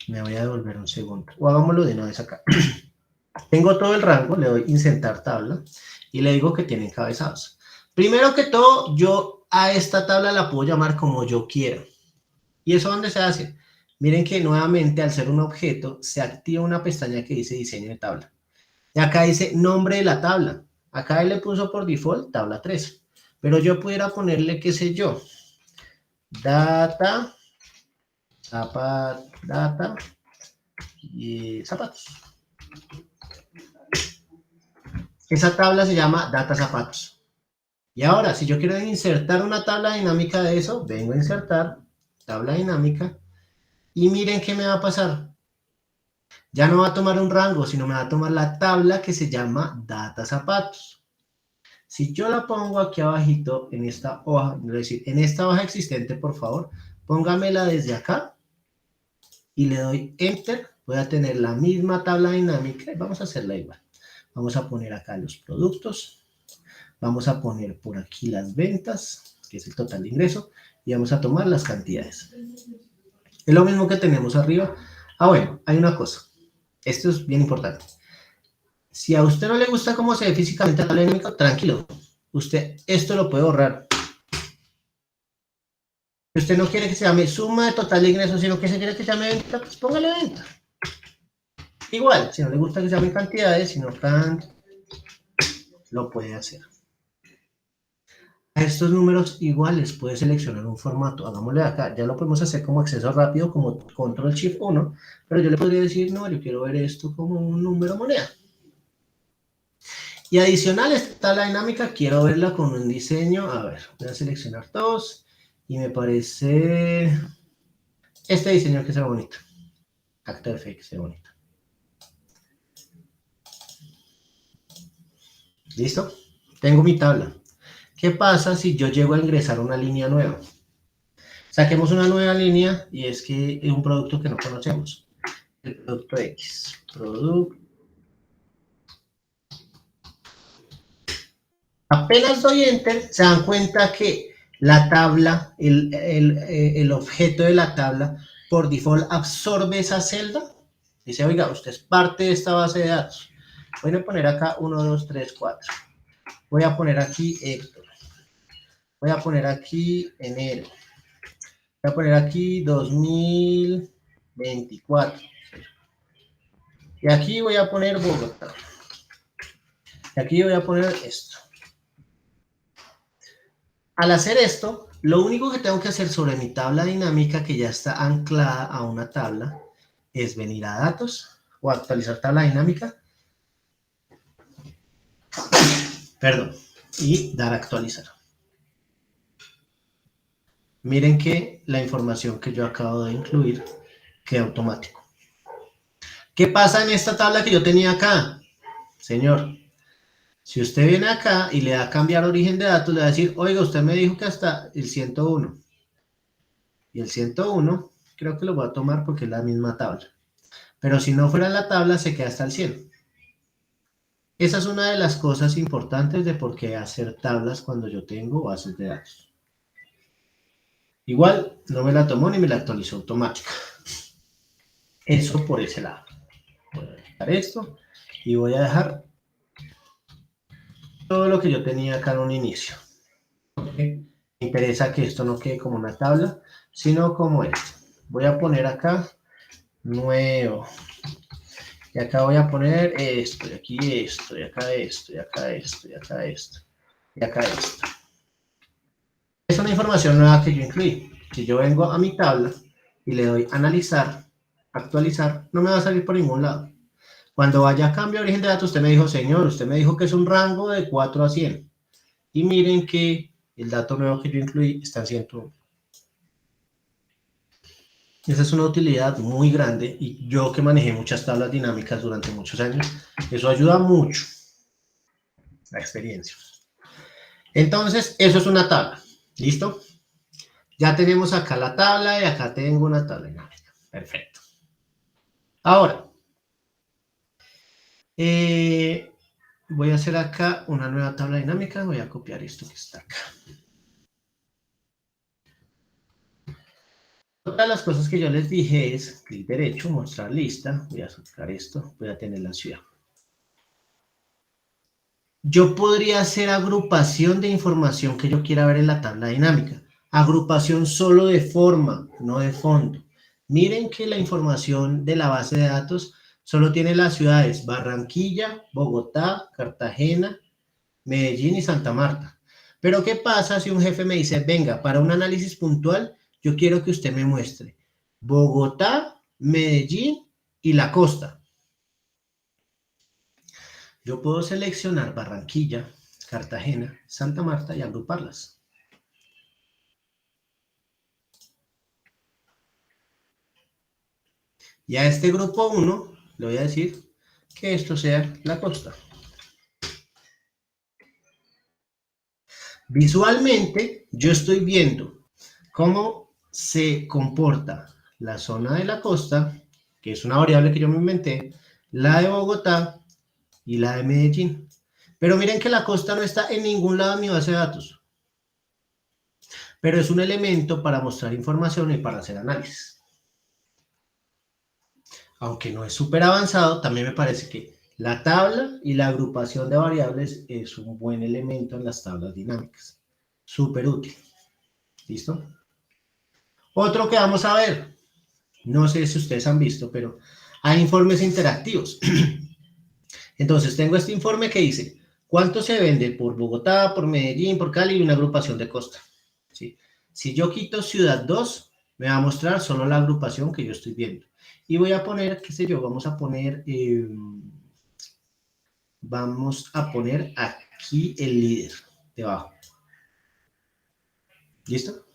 Me voy a devolver un segundo. O hagámoslo de una vez acá. Tengo todo el rango, le doy insertar tabla y le digo que tiene encabezados. Primero que todo, yo a esta tabla la puedo llamar como yo quiera. ¿Y eso dónde se hace? Miren que nuevamente, al ser un objeto, se activa una pestaña que dice diseño de tabla. Y acá dice nombre de la tabla. Acá él le puso por default tabla 3. Pero yo pudiera ponerle, qué sé yo, data y zapatos. Esa tabla se llama data zapatos. Y ahora, si yo quiero insertar una tabla dinámica de eso, vengo a insertar tabla dinámica y miren qué me va a pasar. Ya no va a tomar un rango, sino me va a tomar la tabla que se llama data zapatos. Si yo la pongo aquí abajito en esta hoja, es decir, en esta hoja existente, por favor, póngamela desde acá y le doy enter, voy a tener la misma tabla dinámica y vamos a hacerla igual. Vamos a poner acá los productos, vamos a poner por aquí las ventas, que es el total de ingreso, y vamos a tomar las cantidades. Es lo mismo que tenemos arriba. Bueno, hay una cosa, esto es bien importante. Si a usted no le gusta cómo se ve físicamente la tabla dinámica, tranquilo, usted esto lo puede borrar. Si usted no quiere que se llame suma de total de ingresos, sino que se quiere que se llame venta, pues póngale venta. Igual, si no le gusta que se llamen cantidades, sino cant, lo puede hacer. A estos números iguales puede seleccionar un formato. Hagámosle acá, ya lo podemos hacer como acceso rápido, como control shift 1, pero yo le podría decir, no, yo quiero ver esto como un número moneda. Y adicional, esta tabla dinámica, quiero verla con un diseño. A ver, voy a seleccionar todos. Y me parece este diseño que sea bonito. After Effects, sea bonito. ¿Listo? Tengo mi tabla. ¿Qué pasa si yo llego a ingresar una línea nueva? Saquemos una nueva línea y es que es un producto que no conocemos. El producto X. Producto. Apenas doy Enter, se dan cuenta que la tabla, el objeto de la tabla, por default absorbe esa celda. Dice, oiga, usted es parte de esta base de datos. Voy a poner acá 1, 2, 3, 4. Voy a poner aquí Héctor. Voy a poner aquí enero. Voy a poner aquí 2024. Y aquí voy a poner Bogotá. Y aquí voy a poner esto. Al hacer esto, lo único que tengo que hacer sobre mi tabla dinámica, que ya está anclada a una tabla, es venir a datos o actualizar tabla dinámica. Perdón. Y dar a actualizar. Miren que la información que yo acabo de incluir queda automático. ¿Qué pasa en esta tabla que yo tenía acá? Señor, si usted viene acá y le da a cambiar origen de datos, le va a decir, oiga, usted me dijo que hasta el 101. Y el 101, creo que lo voy a tomar porque es la misma tabla. Pero si no fuera la tabla, se queda hasta el 100. Esa es una de las cosas importantes de por qué hacer tablas cuando yo tengo bases de datos. Igual, no me la tomó ni me la actualizó automática. Eso por ese lado. Voy a quitar esto y voy a dejar todo lo que yo tenía acá en un inicio. ¿Okay? Me interesa que esto no quede como una tabla, sino como esto. Voy a poner acá nuevo. Y acá voy a poner esto, y aquí esto, y acá esto, y acá esto, y acá esto, y acá esto. Es una información nueva que yo incluí. Si yo vengo a mi tabla y le doy analizar, actualizar, no me va a salir por ningún lado. Cuando vaya a cambio de origen de datos, usted me dijo, señor, usted me dijo que es un rango de 4 a 100. Y miren que el dato nuevo que yo incluí está en 101. Esa es una utilidad muy grande y yo que manejé muchas tablas dinámicas durante muchos años, eso ayuda mucho, la experiencia. Entonces, eso es una tabla, ¿listo? Ya tenemos acá la tabla y acá tengo una tabla dinámica, perfecto. Ahora, voy a hacer acá una nueva tabla dinámica, voy a copiar esto que está acá. Otra de las cosas que yo les dije es clic derecho, mostrar lista, voy a sacar esto, voy a tener la ciudad. Yo podría hacer agrupación de información que yo quiera ver en la tabla dinámica. Agrupación solo de forma, no de fondo. Miren que la información de la base de datos solo tiene las ciudades Barranquilla, Bogotá, Cartagena, Medellín y Santa Marta. Pero ¿qué pasa si un jefe me dice, venga, para un análisis puntual, yo quiero que usted me muestre Bogotá, Medellín y la costa? Yo puedo seleccionar Barranquilla, Cartagena, Santa Marta y agruparlas. Y a este grupo 1 le voy a decir que esto sea la costa. Visualmente, yo estoy viendo cómo se comporta la zona de la costa, que es una variable que yo me inventé, la de Bogotá y la de Medellín. Pero miren que la costa no está en ningún lado de mi base de datos. Pero es un elemento para mostrar información y para hacer análisis. Aunque no es súper avanzado, también me parece que la tabla y la agrupación de variables es un buen elemento en las tablas dinámicas. Súper útil. ¿Listo? Otro que vamos a ver. No sé si ustedes han visto, pero Hay informes interactivos. Entonces, tengo este informe que dice, ¿cuánto se vende por Bogotá, por Medellín, por Cali y una agrupación de costa? ¿Sí? Si yo quito ciudad 2, me va a mostrar solo la agrupación que yo estoy viendo. Y voy a poner, qué sé yo, vamos a poner aquí el líder debajo. ¿Listo?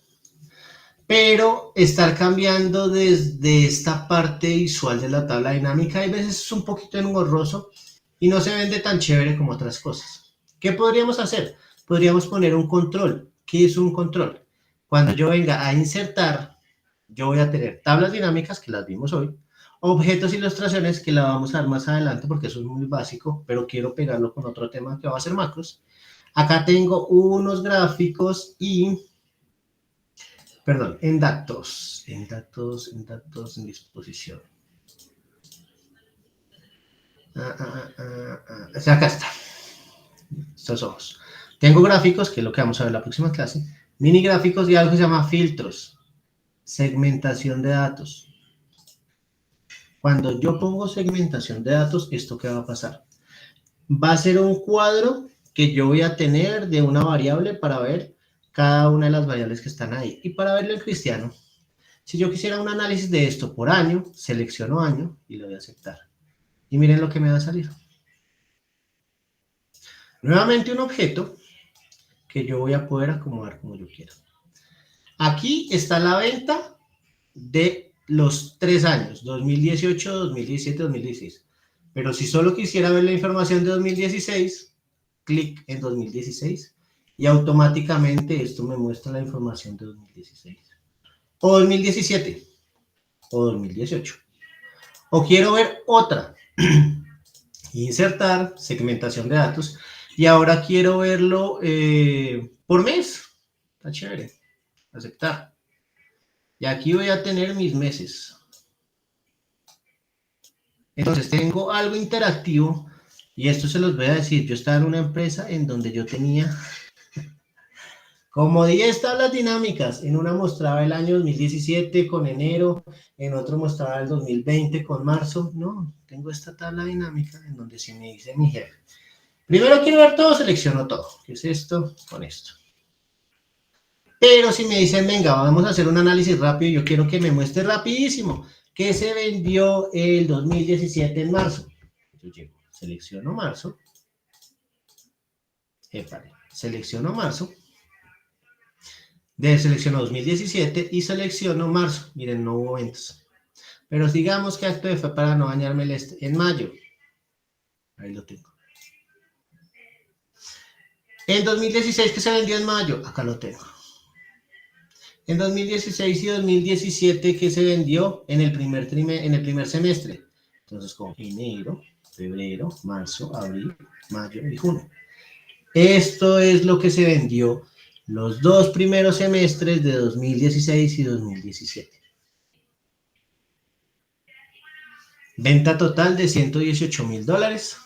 Pero estar cambiando desde esta parte visual de la tabla dinámica, hay veces es un poquito engorroso y no se vende tan chévere como otras cosas. ¿Qué podríamos hacer? Podríamos poner un control. ¿Qué es un control? Cuando yo venga a insertar, yo voy a tener tablas dinámicas, que las vimos hoy, objetos, ilustraciones, que la vamos a ver más adelante porque eso es muy básico, pero quiero pegarlo con otro tema que va a ser macros. Acá tengo unos gráficos en datos, en disposición. O sea, acá está. Estos ojos. Tengo gráficos, que es lo que vamos a ver en la próxima clase. Mini gráficos y algo que se llama filtros. Segmentación de datos. Cuando yo pongo segmentación de datos, ¿esto qué va a pasar? Va a ser un cuadro que yo voy a tener de una variable para ver cada una de las variables que están ahí. Y para verlo en cristiano, si yo quisiera un análisis de esto por año, selecciono año y lo voy a aceptar. Y miren lo que me va a salir. Nuevamente un objeto que yo voy a poder acomodar como yo quiera. Aquí está la venta de los 3 años, 2018, 2017, 2016. Pero si solo quisiera ver la información de 2016, clic en 2016 y automáticamente esto me muestra la información de 2016. O 2017, o 2018. O quiero ver otra. Insertar, segmentación de datos. Y ahora quiero verlo por mes. Está chévere. Aceptar. Y aquí voy a tener mis meses. Entonces tengo algo interactivo. Y esto se los voy a decir. Yo estaba en una empresa en donde yo tenía como 10 tablas dinámicas. En una mostraba el año 2017 con enero. En otro mostraba el 2020 con marzo. No, tengo esta tabla dinámica en donde si me dice mi jefe. Primero quiero ver todo, selecciono todo. ¿Qué es esto? Con esto. Pero si me dicen, venga, vamos a hacer un análisis rápido, yo quiero que me muestre rapidísimo qué se vendió el 2017 en marzo. Yo llego, selecciono marzo. Selecciono marzo. Selecciono 2017 y selecciono marzo. Miren, no hubo ventas. Pero digamos que acto fue para no bañarme el en mayo. Ahí lo tengo. En 2016, ¿qué se vendió en mayo? Acá lo tengo. En 2016 y 2017, ¿qué se vendió en el primer semestre? Entonces, con enero, febrero, marzo, abril, mayo y junio. Esto es lo que se vendió los 2 primeros semestres de 2016 y 2017. Venta total de $118,000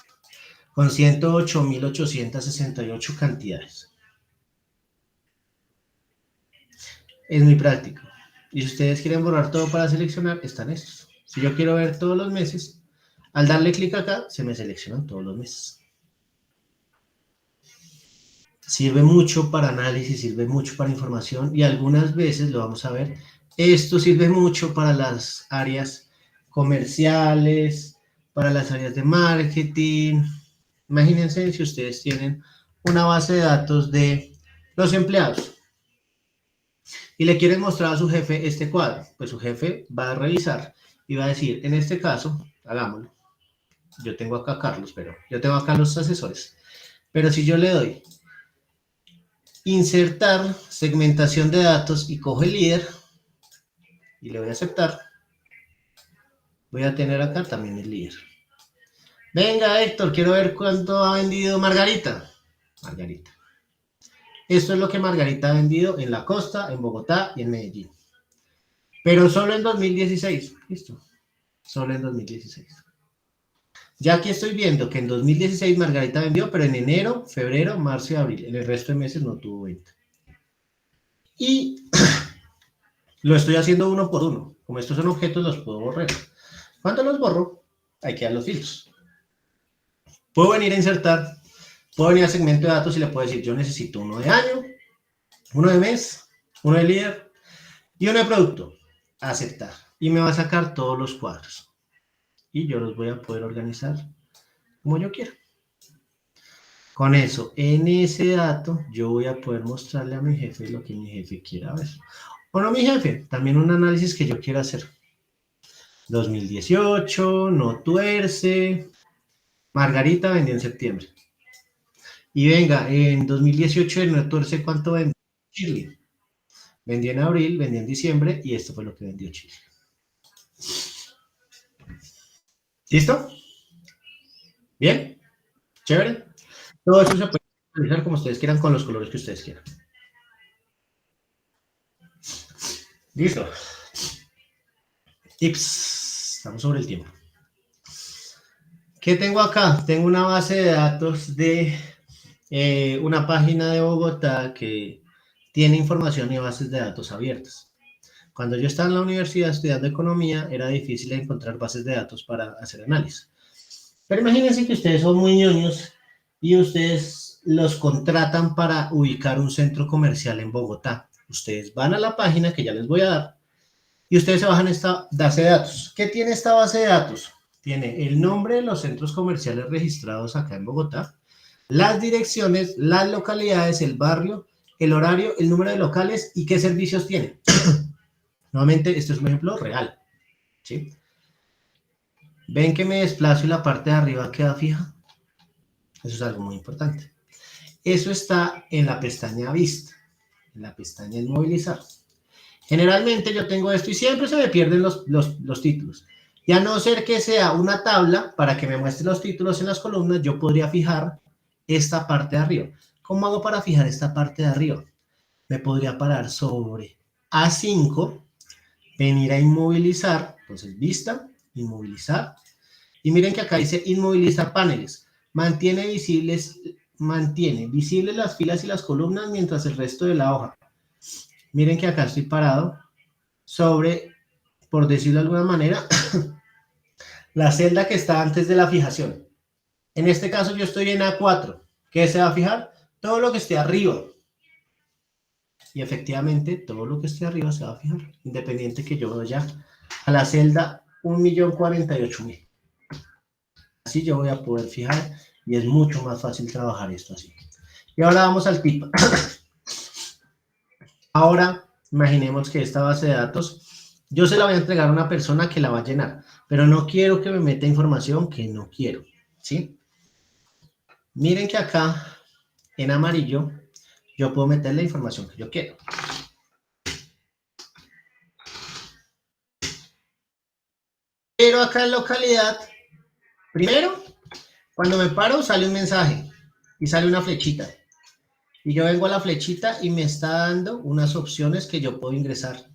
con 108,868 cantidades. Es muy práctico. Y si ustedes quieren borrar todo para seleccionar, están estos. Si yo quiero ver todos los meses, al darle clic acá, se me seleccionan todos los meses. Sirve mucho para análisis, sirve mucho para información y algunas veces, lo vamos a ver, esto sirve mucho para las áreas comerciales, para las áreas de marketing. Imagínense si ustedes tienen una base de datos de los empleados y le quieren mostrar a su jefe este cuadro, pues su jefe va a revisar y va a decir, en este caso, hagámoslo. Yo tengo acá a Carlos, pero yo tengo acá los asesores. Pero si yo le doy insertar segmentación de datos y cojo el líder y le voy a aceptar, voy a tener acá también el líder. Venga, Héctor, quiero ver cuánto ha vendido Margarita. Margarita. Esto es lo que Margarita ha vendido en la costa, en Bogotá y en Medellín. Pero solo en 2016. Listo. Solo en 2016. Ya aquí estoy viendo que en 2016 Margarita vendió, pero en enero, febrero, marzo y abril. En el resto de meses no tuvo venta. Y lo estoy haciendo uno por uno. Como estos son objetos, los puedo borrar. Cuando los borro, hay que dar los filtros. Puedo venir a insertar, puedo venir a segmento de datos y le puedo decir, yo necesito uno de año, uno de mes, uno de líder y uno de producto. Aceptar. Y me va a sacar todos los cuadros. Y yo los voy a poder organizar como yo quiera. Con eso, en ese dato, yo voy a poder mostrarle a mi jefe lo que mi jefe quiera ver. O no mi jefe, también un análisis que yo quiera hacer. 2018, no tuerce, Margarita vendió en septiembre. Y venga, en 2018 el no tuerce, ¿cuánto vendió? Chile. Vendió en abril, vendió en diciembre y esto fue lo que vendió Chile. ¿Listo? ¿Bien? ¿Chévere? Todo eso se puede realizar como ustedes quieran con los colores que ustedes quieran. Listo. Tips. Estamos sobre el tiempo. ¿Qué tengo acá? Tengo una base de datos de una página de Bogotá que tiene información y bases de datos abiertas. Cuando yo estaba en la universidad estudiando economía, era difícil encontrar bases de datos para hacer análisis. Pero imagínense que ustedes son muy ñoños y ustedes los contratan para ubicar un centro comercial en Bogotá. Ustedes van a la página que ya les voy a dar y ustedes se bajan esta base de datos. ¿Qué tiene esta base de datos? Tiene el nombre de los centros comerciales registrados acá en Bogotá, las direcciones, las localidades, el barrio, el horario, el número de locales y qué servicios tienen. Nuevamente, esto es un ejemplo real, ¿sí? ¿Ven que me desplazo y la parte de arriba queda fija? Eso es algo muy importante. Eso está en la pestaña Vista, en la pestaña Inmovilizar. Generalmente yo tengo esto y siempre se me pierden los títulos. Y a no ser que sea una tabla para que me muestre los títulos en las columnas, yo podría fijar esta parte de arriba. ¿Cómo hago para fijar esta parte de arriba? Me podría parar sobre A5, venir a inmovilizar, entonces vista, inmovilizar, y miren que acá dice inmovilizar paneles, mantiene visibles las filas y las columnas mientras el resto de la hoja. Miren que acá estoy parado sobre, por decirlo de alguna manera, la celda que está antes de la fijación. En este caso yo estoy en A4. ¿Qué se va a fijar? Todo lo que esté arriba. Y efectivamente, todo lo que esté arriba se va a fijar, independiente que yo vaya a la celda 1.048.000. Así yo voy a poder fijar y es mucho más fácil trabajar esto así. Y ahora vamos al tip. Ahora, imaginemos que esta base de datos, yo se la voy a entregar a una persona que la va a llenar, pero no quiero que me meta información que no quiero, ¿sí? Miren que acá, en amarillo, yo puedo meter la información que yo quiero. Pero acá en localidad, primero, cuando me paro sale un mensaje y sale una flechita. Y yo vengo a la flechita y me está dando unas opciones que yo puedo ingresar.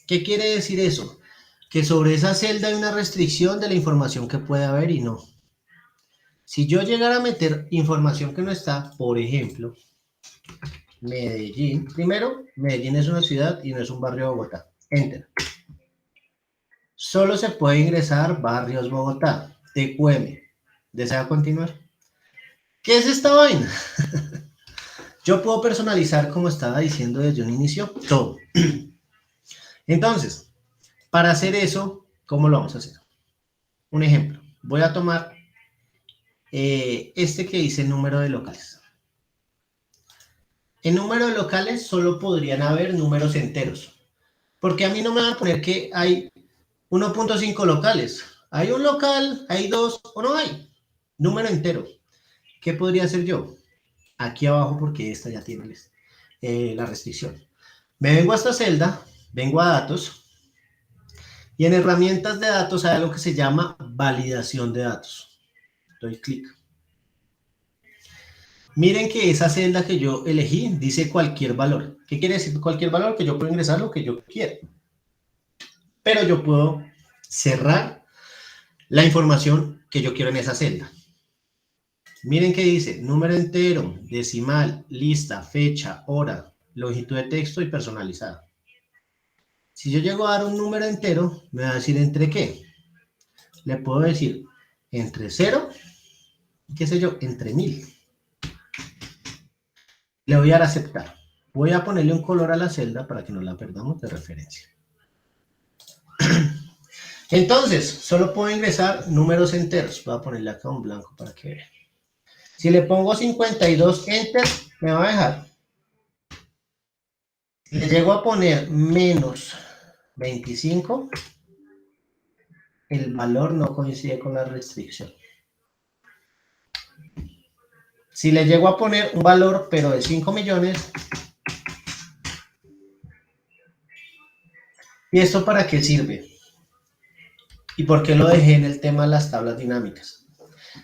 ¿Qué quiere decir eso? Que sobre esa celda hay una restricción de la información que puede haber y no. Si yo llegara a meter información que no está, por ejemplo, Medellín. Primero, Medellín es una ciudad y no es un barrio de Bogotá. Enter. Solo se puede ingresar barrios Bogotá. TQM. ¿Desea continuar? ¿Qué es esta vaina? Yo puedo personalizar, como estaba diciendo desde un inicio, todo. Entonces, para hacer eso, ¿cómo lo vamos a hacer? Un ejemplo. Voy a tomar este que dice número de locales. En número de locales solo podrían haber números enteros. Porque a mí no me van a poner que hay 1.5 locales. Hay un local, hay dos o no hay. Número entero. ¿Qué podría hacer yo? Aquí abajo, porque esta ya tiene la restricción. Me vengo a esta celda, vengo a datos, y en herramientas de datos hay algo que se llama validación de datos. Doy clic. Miren que esa celda que yo elegí dice cualquier valor. ¿Qué quiere decir cualquier valor? Que yo puedo ingresar lo que yo quiera. Pero yo puedo cerrar la información que yo quiero en esa celda. Miren que dice número entero, decimal, lista, fecha, hora, longitud de texto y personalizada. Si yo llego a dar un número entero, me va a decir entre qué. Le puedo decir entre 0 y qué sé yo, entre 1000. Le voy a dar a aceptar. Voy a ponerle un color a la celda para que no la perdamos de referencia. Entonces, solo puedo ingresar números enteros. Voy a ponerle acá un blanco para que vean. Si le pongo 52 enter, me va a dejar. Le llego a poner menos 25, el valor no coincide con la restricción. Si le llego a poner un valor, pero de 5 millones, ¿y esto para qué sirve? ¿Y por qué lo dejé en el tema de las tablas dinámicas?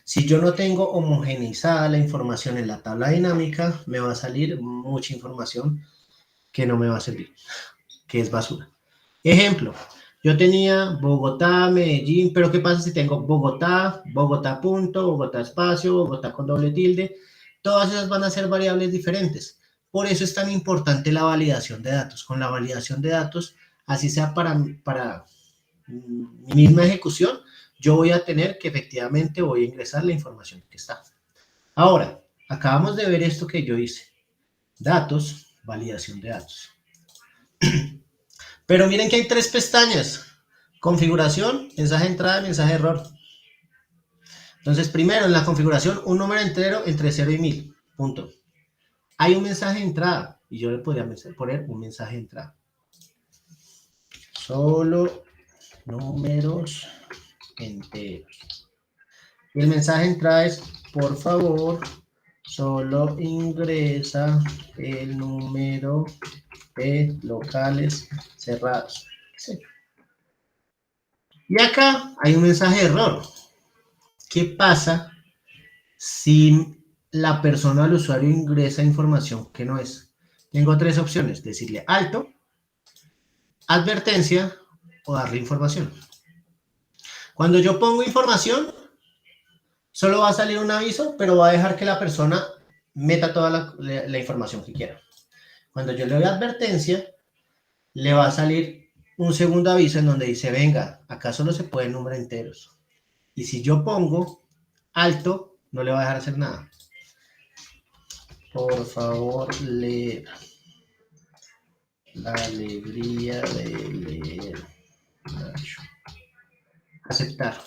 Si yo no tengo homogeneizada la información en la tabla dinámica, me va a salir mucha información que no me va a servir, que es basura. Ejemplo, yo tenía Bogotá, Medellín, pero ¿qué pasa si tengo Bogotá, Bogotá punto, Bogotá espacio, Bogotá con doble tilde? Todas esas van a ser variables diferentes. Por eso es tan importante la validación de datos. Con la validación de datos, así sea para mi misma ejecución, yo voy a tener que efectivamente voy a ingresar la información que está. Ahora, acabamos de ver esto que yo hice. Datos, validación de datos. Pero miren que hay 3 pestañas. Configuración, mensaje de entrada, mensaje de error. Entonces, primero en la configuración, un número entero entre 0 y 1000. Punto. Hay un mensaje de entrada y yo le podría poner un mensaje de entrada. Solo números enteros. Y el mensaje de entrada es, por favor, solo ingresa el número de locales cerrados. Sí. Y acá hay un mensaje de error. ¿Qué pasa si la persona al usuario ingresa información que no es? Tengo 3 opciones, decirle alto, advertencia o darle información. Cuando yo pongo información, solo va a salir un aviso, pero va a dejar que la persona meta toda la información que quiera. Cuando yo le doy advertencia, le va a salir un segundo aviso en donde dice, venga, acá solo se pueden números enteros. Y si yo pongo alto, no le va a dejar hacer nada. Por favor, leer. La alegría de leer. Aceptar.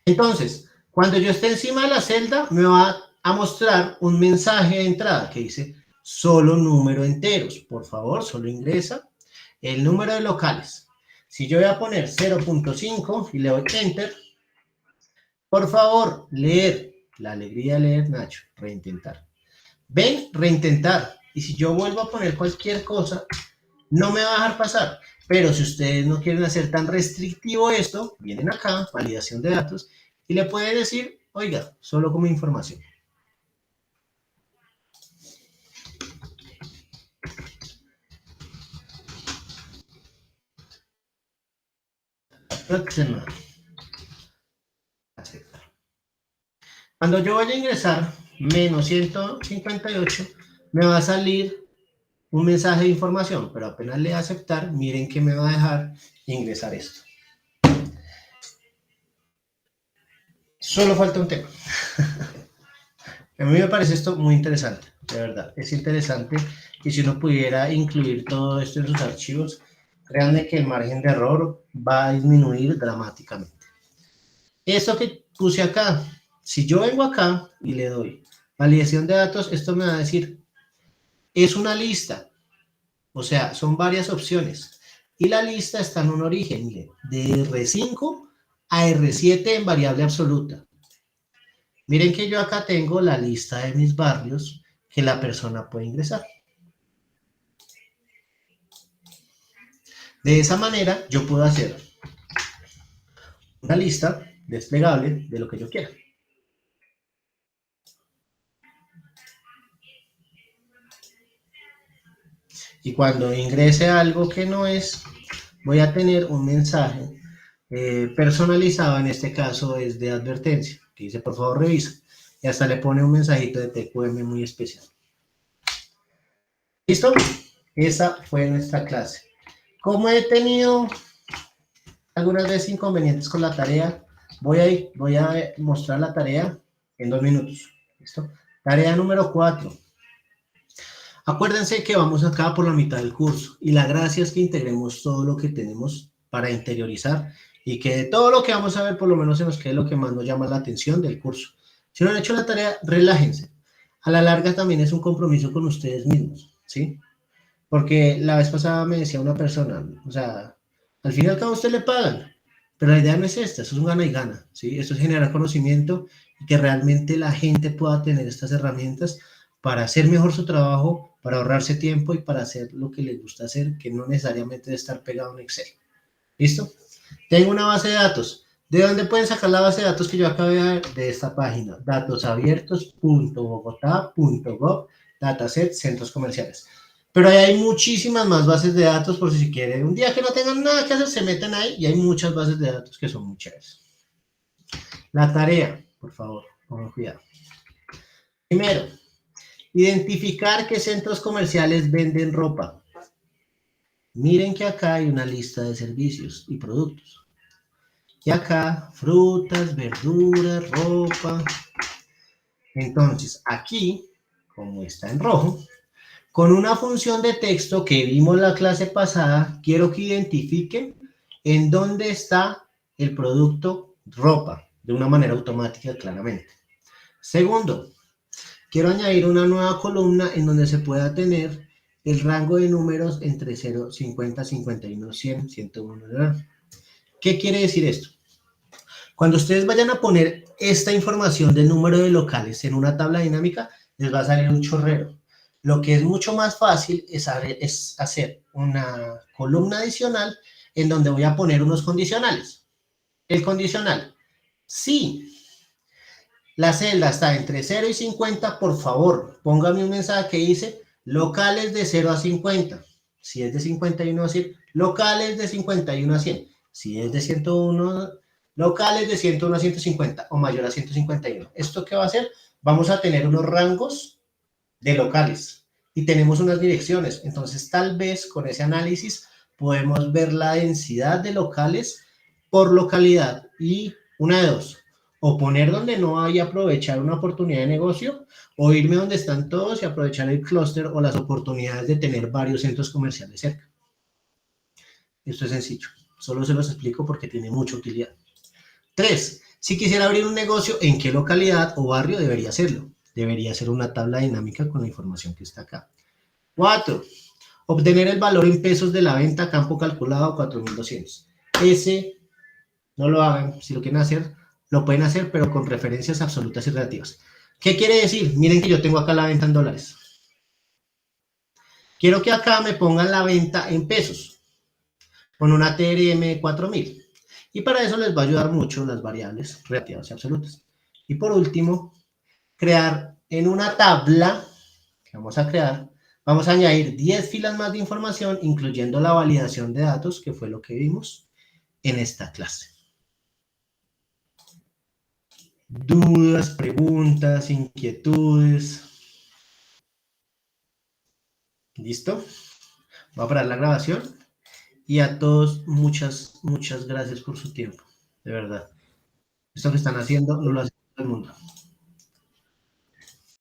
Entonces, cuando yo esté encima de la celda, me va a mostrar un mensaje de entrada que dice, solo número enteros. Por favor, solo ingresa el número de locales. Si yo voy a poner 0.5 y le doy Enter, por favor, leer. La alegría de leer, Nacho. Reintentar. ¿Ven? Reintentar. Y si yo vuelvo a poner cualquier cosa, no me va a dejar pasar. Pero si ustedes no quieren hacer tan restrictivo esto, vienen acá, validación de datos, y le pueden decir, oiga, solo como información. Próxima. Aceptar. Cuando yo vaya a ingresar menos 158, me va a salir un mensaje de información, pero apenas le aceptar, miren que me va a dejar ingresar esto. Solo falta un tema. A mí me parece esto muy interesante, de verdad. Es interesante que si uno pudiera incluir todo esto en sus archivos, créanme que el margen de error va a disminuir dramáticamente. Esto que puse acá, si yo vengo acá y le doy validación de datos, esto me va a decir, es una lista. O sea, son varias opciones. Y la lista está en un origen, miren, de R5 a R7 en variable absoluta. Miren que yo acá tengo la lista de mis barrios que la persona puede ingresar. De esa manera, yo puedo hacer una lista desplegable de lo que yo quiera. Y cuando ingrese algo que no es, voy a tener un mensaje personalizado, en este caso es de advertencia, que dice, por favor, revisa. Y hasta le pone un mensajito de TQM muy especial. ¿Listo? Esa fue nuestra clase. Como he tenido algunas veces inconvenientes con la tarea, voy a mostrar la tarea en 2 minutos. ¿Listo? Tarea número 4. Acuérdense que vamos acá por la mitad del curso y la gracia es que integremos todo lo que tenemos para interiorizar y que de todo lo que vamos a ver por lo menos se nos quede lo que más nos llama la atención del curso. Si no han hecho la tarea, relájense. A la larga también es un compromiso con ustedes mismos, ¿sí? Porque la vez pasada me decía una persona, o sea, al fin y al cabo a usted le pagan, pero la idea no es esta, eso es un gana y gana, ¿sí? Esto es generar conocimiento y que realmente la gente pueda tener estas herramientas para hacer mejor su trabajo, para ahorrarse tiempo y para hacer lo que les gusta hacer, que no necesariamente debe estar pegado en Excel. ¿Listo? Tengo una base de datos. ¿De dónde pueden sacar la base de datos que yo acabé de ver? De esta página, datosabiertos.bogotá.gov, dataset, centros comerciales. Pero ahí hay muchísimas más bases de datos por si quieren. Un día que no tengan nada que hacer, se meten ahí y hay muchas bases de datos que son muy chéveres. La tarea, por favor, pongan cuidado. Primero, identificar qué centros comerciales venden ropa. Miren que acá hay una lista de servicios y productos. Y acá, frutas, verduras, ropa. Entonces, aquí, como está en rojo, con una función de texto que vimos la clase pasada, quiero que identifiquen en dónde está el producto ropa, de una manera automática, claramente. Segundo, quiero añadir una nueva columna en donde se pueda tener el rango de números entre 0, 50, 51, 100, 101. ¿Qué quiere decir esto? Cuando ustedes vayan a poner esta información del número de locales en una tabla dinámica, les va a salir un chorrero. Lo que es mucho más fácil es hacer una columna adicional en donde voy a poner unos condicionales. El condicional, si la celda está entre 0 y 50, por favor, póngame un mensaje que dice locales de 0 a 50. Si es de 51 a 100, locales de 51 a 100. Si es de 101, locales de 101 a 150 o mayor a 151. ¿Esto qué va a hacer? Vamos a tener unos rangos de locales y tenemos unas direcciones. Entonces, tal vez con ese análisis podemos ver la densidad de locales por localidad y una de dos. O poner donde no hay aprovechar una oportunidad de negocio, o irme donde están todos y aprovechar el clúster o las oportunidades de tener varios centros comerciales cerca. Esto es sencillo, solo se los explico porque tiene mucha utilidad. 3. Si quisiera abrir un negocio, ¿en qué localidad o barrio debería hacerlo? Debería ser una tabla dinámica con la información que está acá. 4. Obtener el valor en pesos de la venta, campo calculado 4.200. Ese no lo hagan, si lo quieren hacer, lo pueden hacer, pero con referencias absolutas y relativas. ¿Qué quiere decir? Miren que yo tengo acá la venta en dólares. Quiero que acá me pongan la venta en pesos, con una TRM 4.000. Y para eso les va a ayudar mucho las variables relativas y absolutas. Y por último, crear en una tabla que vamos a crear, vamos a añadir 10 filas más de información, incluyendo la validación de datos, que fue lo que vimos en esta clase. Dudas, preguntas, inquietudes. ¿Listo? Voy a parar la grabación y a todos muchas gracias por su tiempo, de verdad. Esto que están haciendo no lo hace todo el mundo.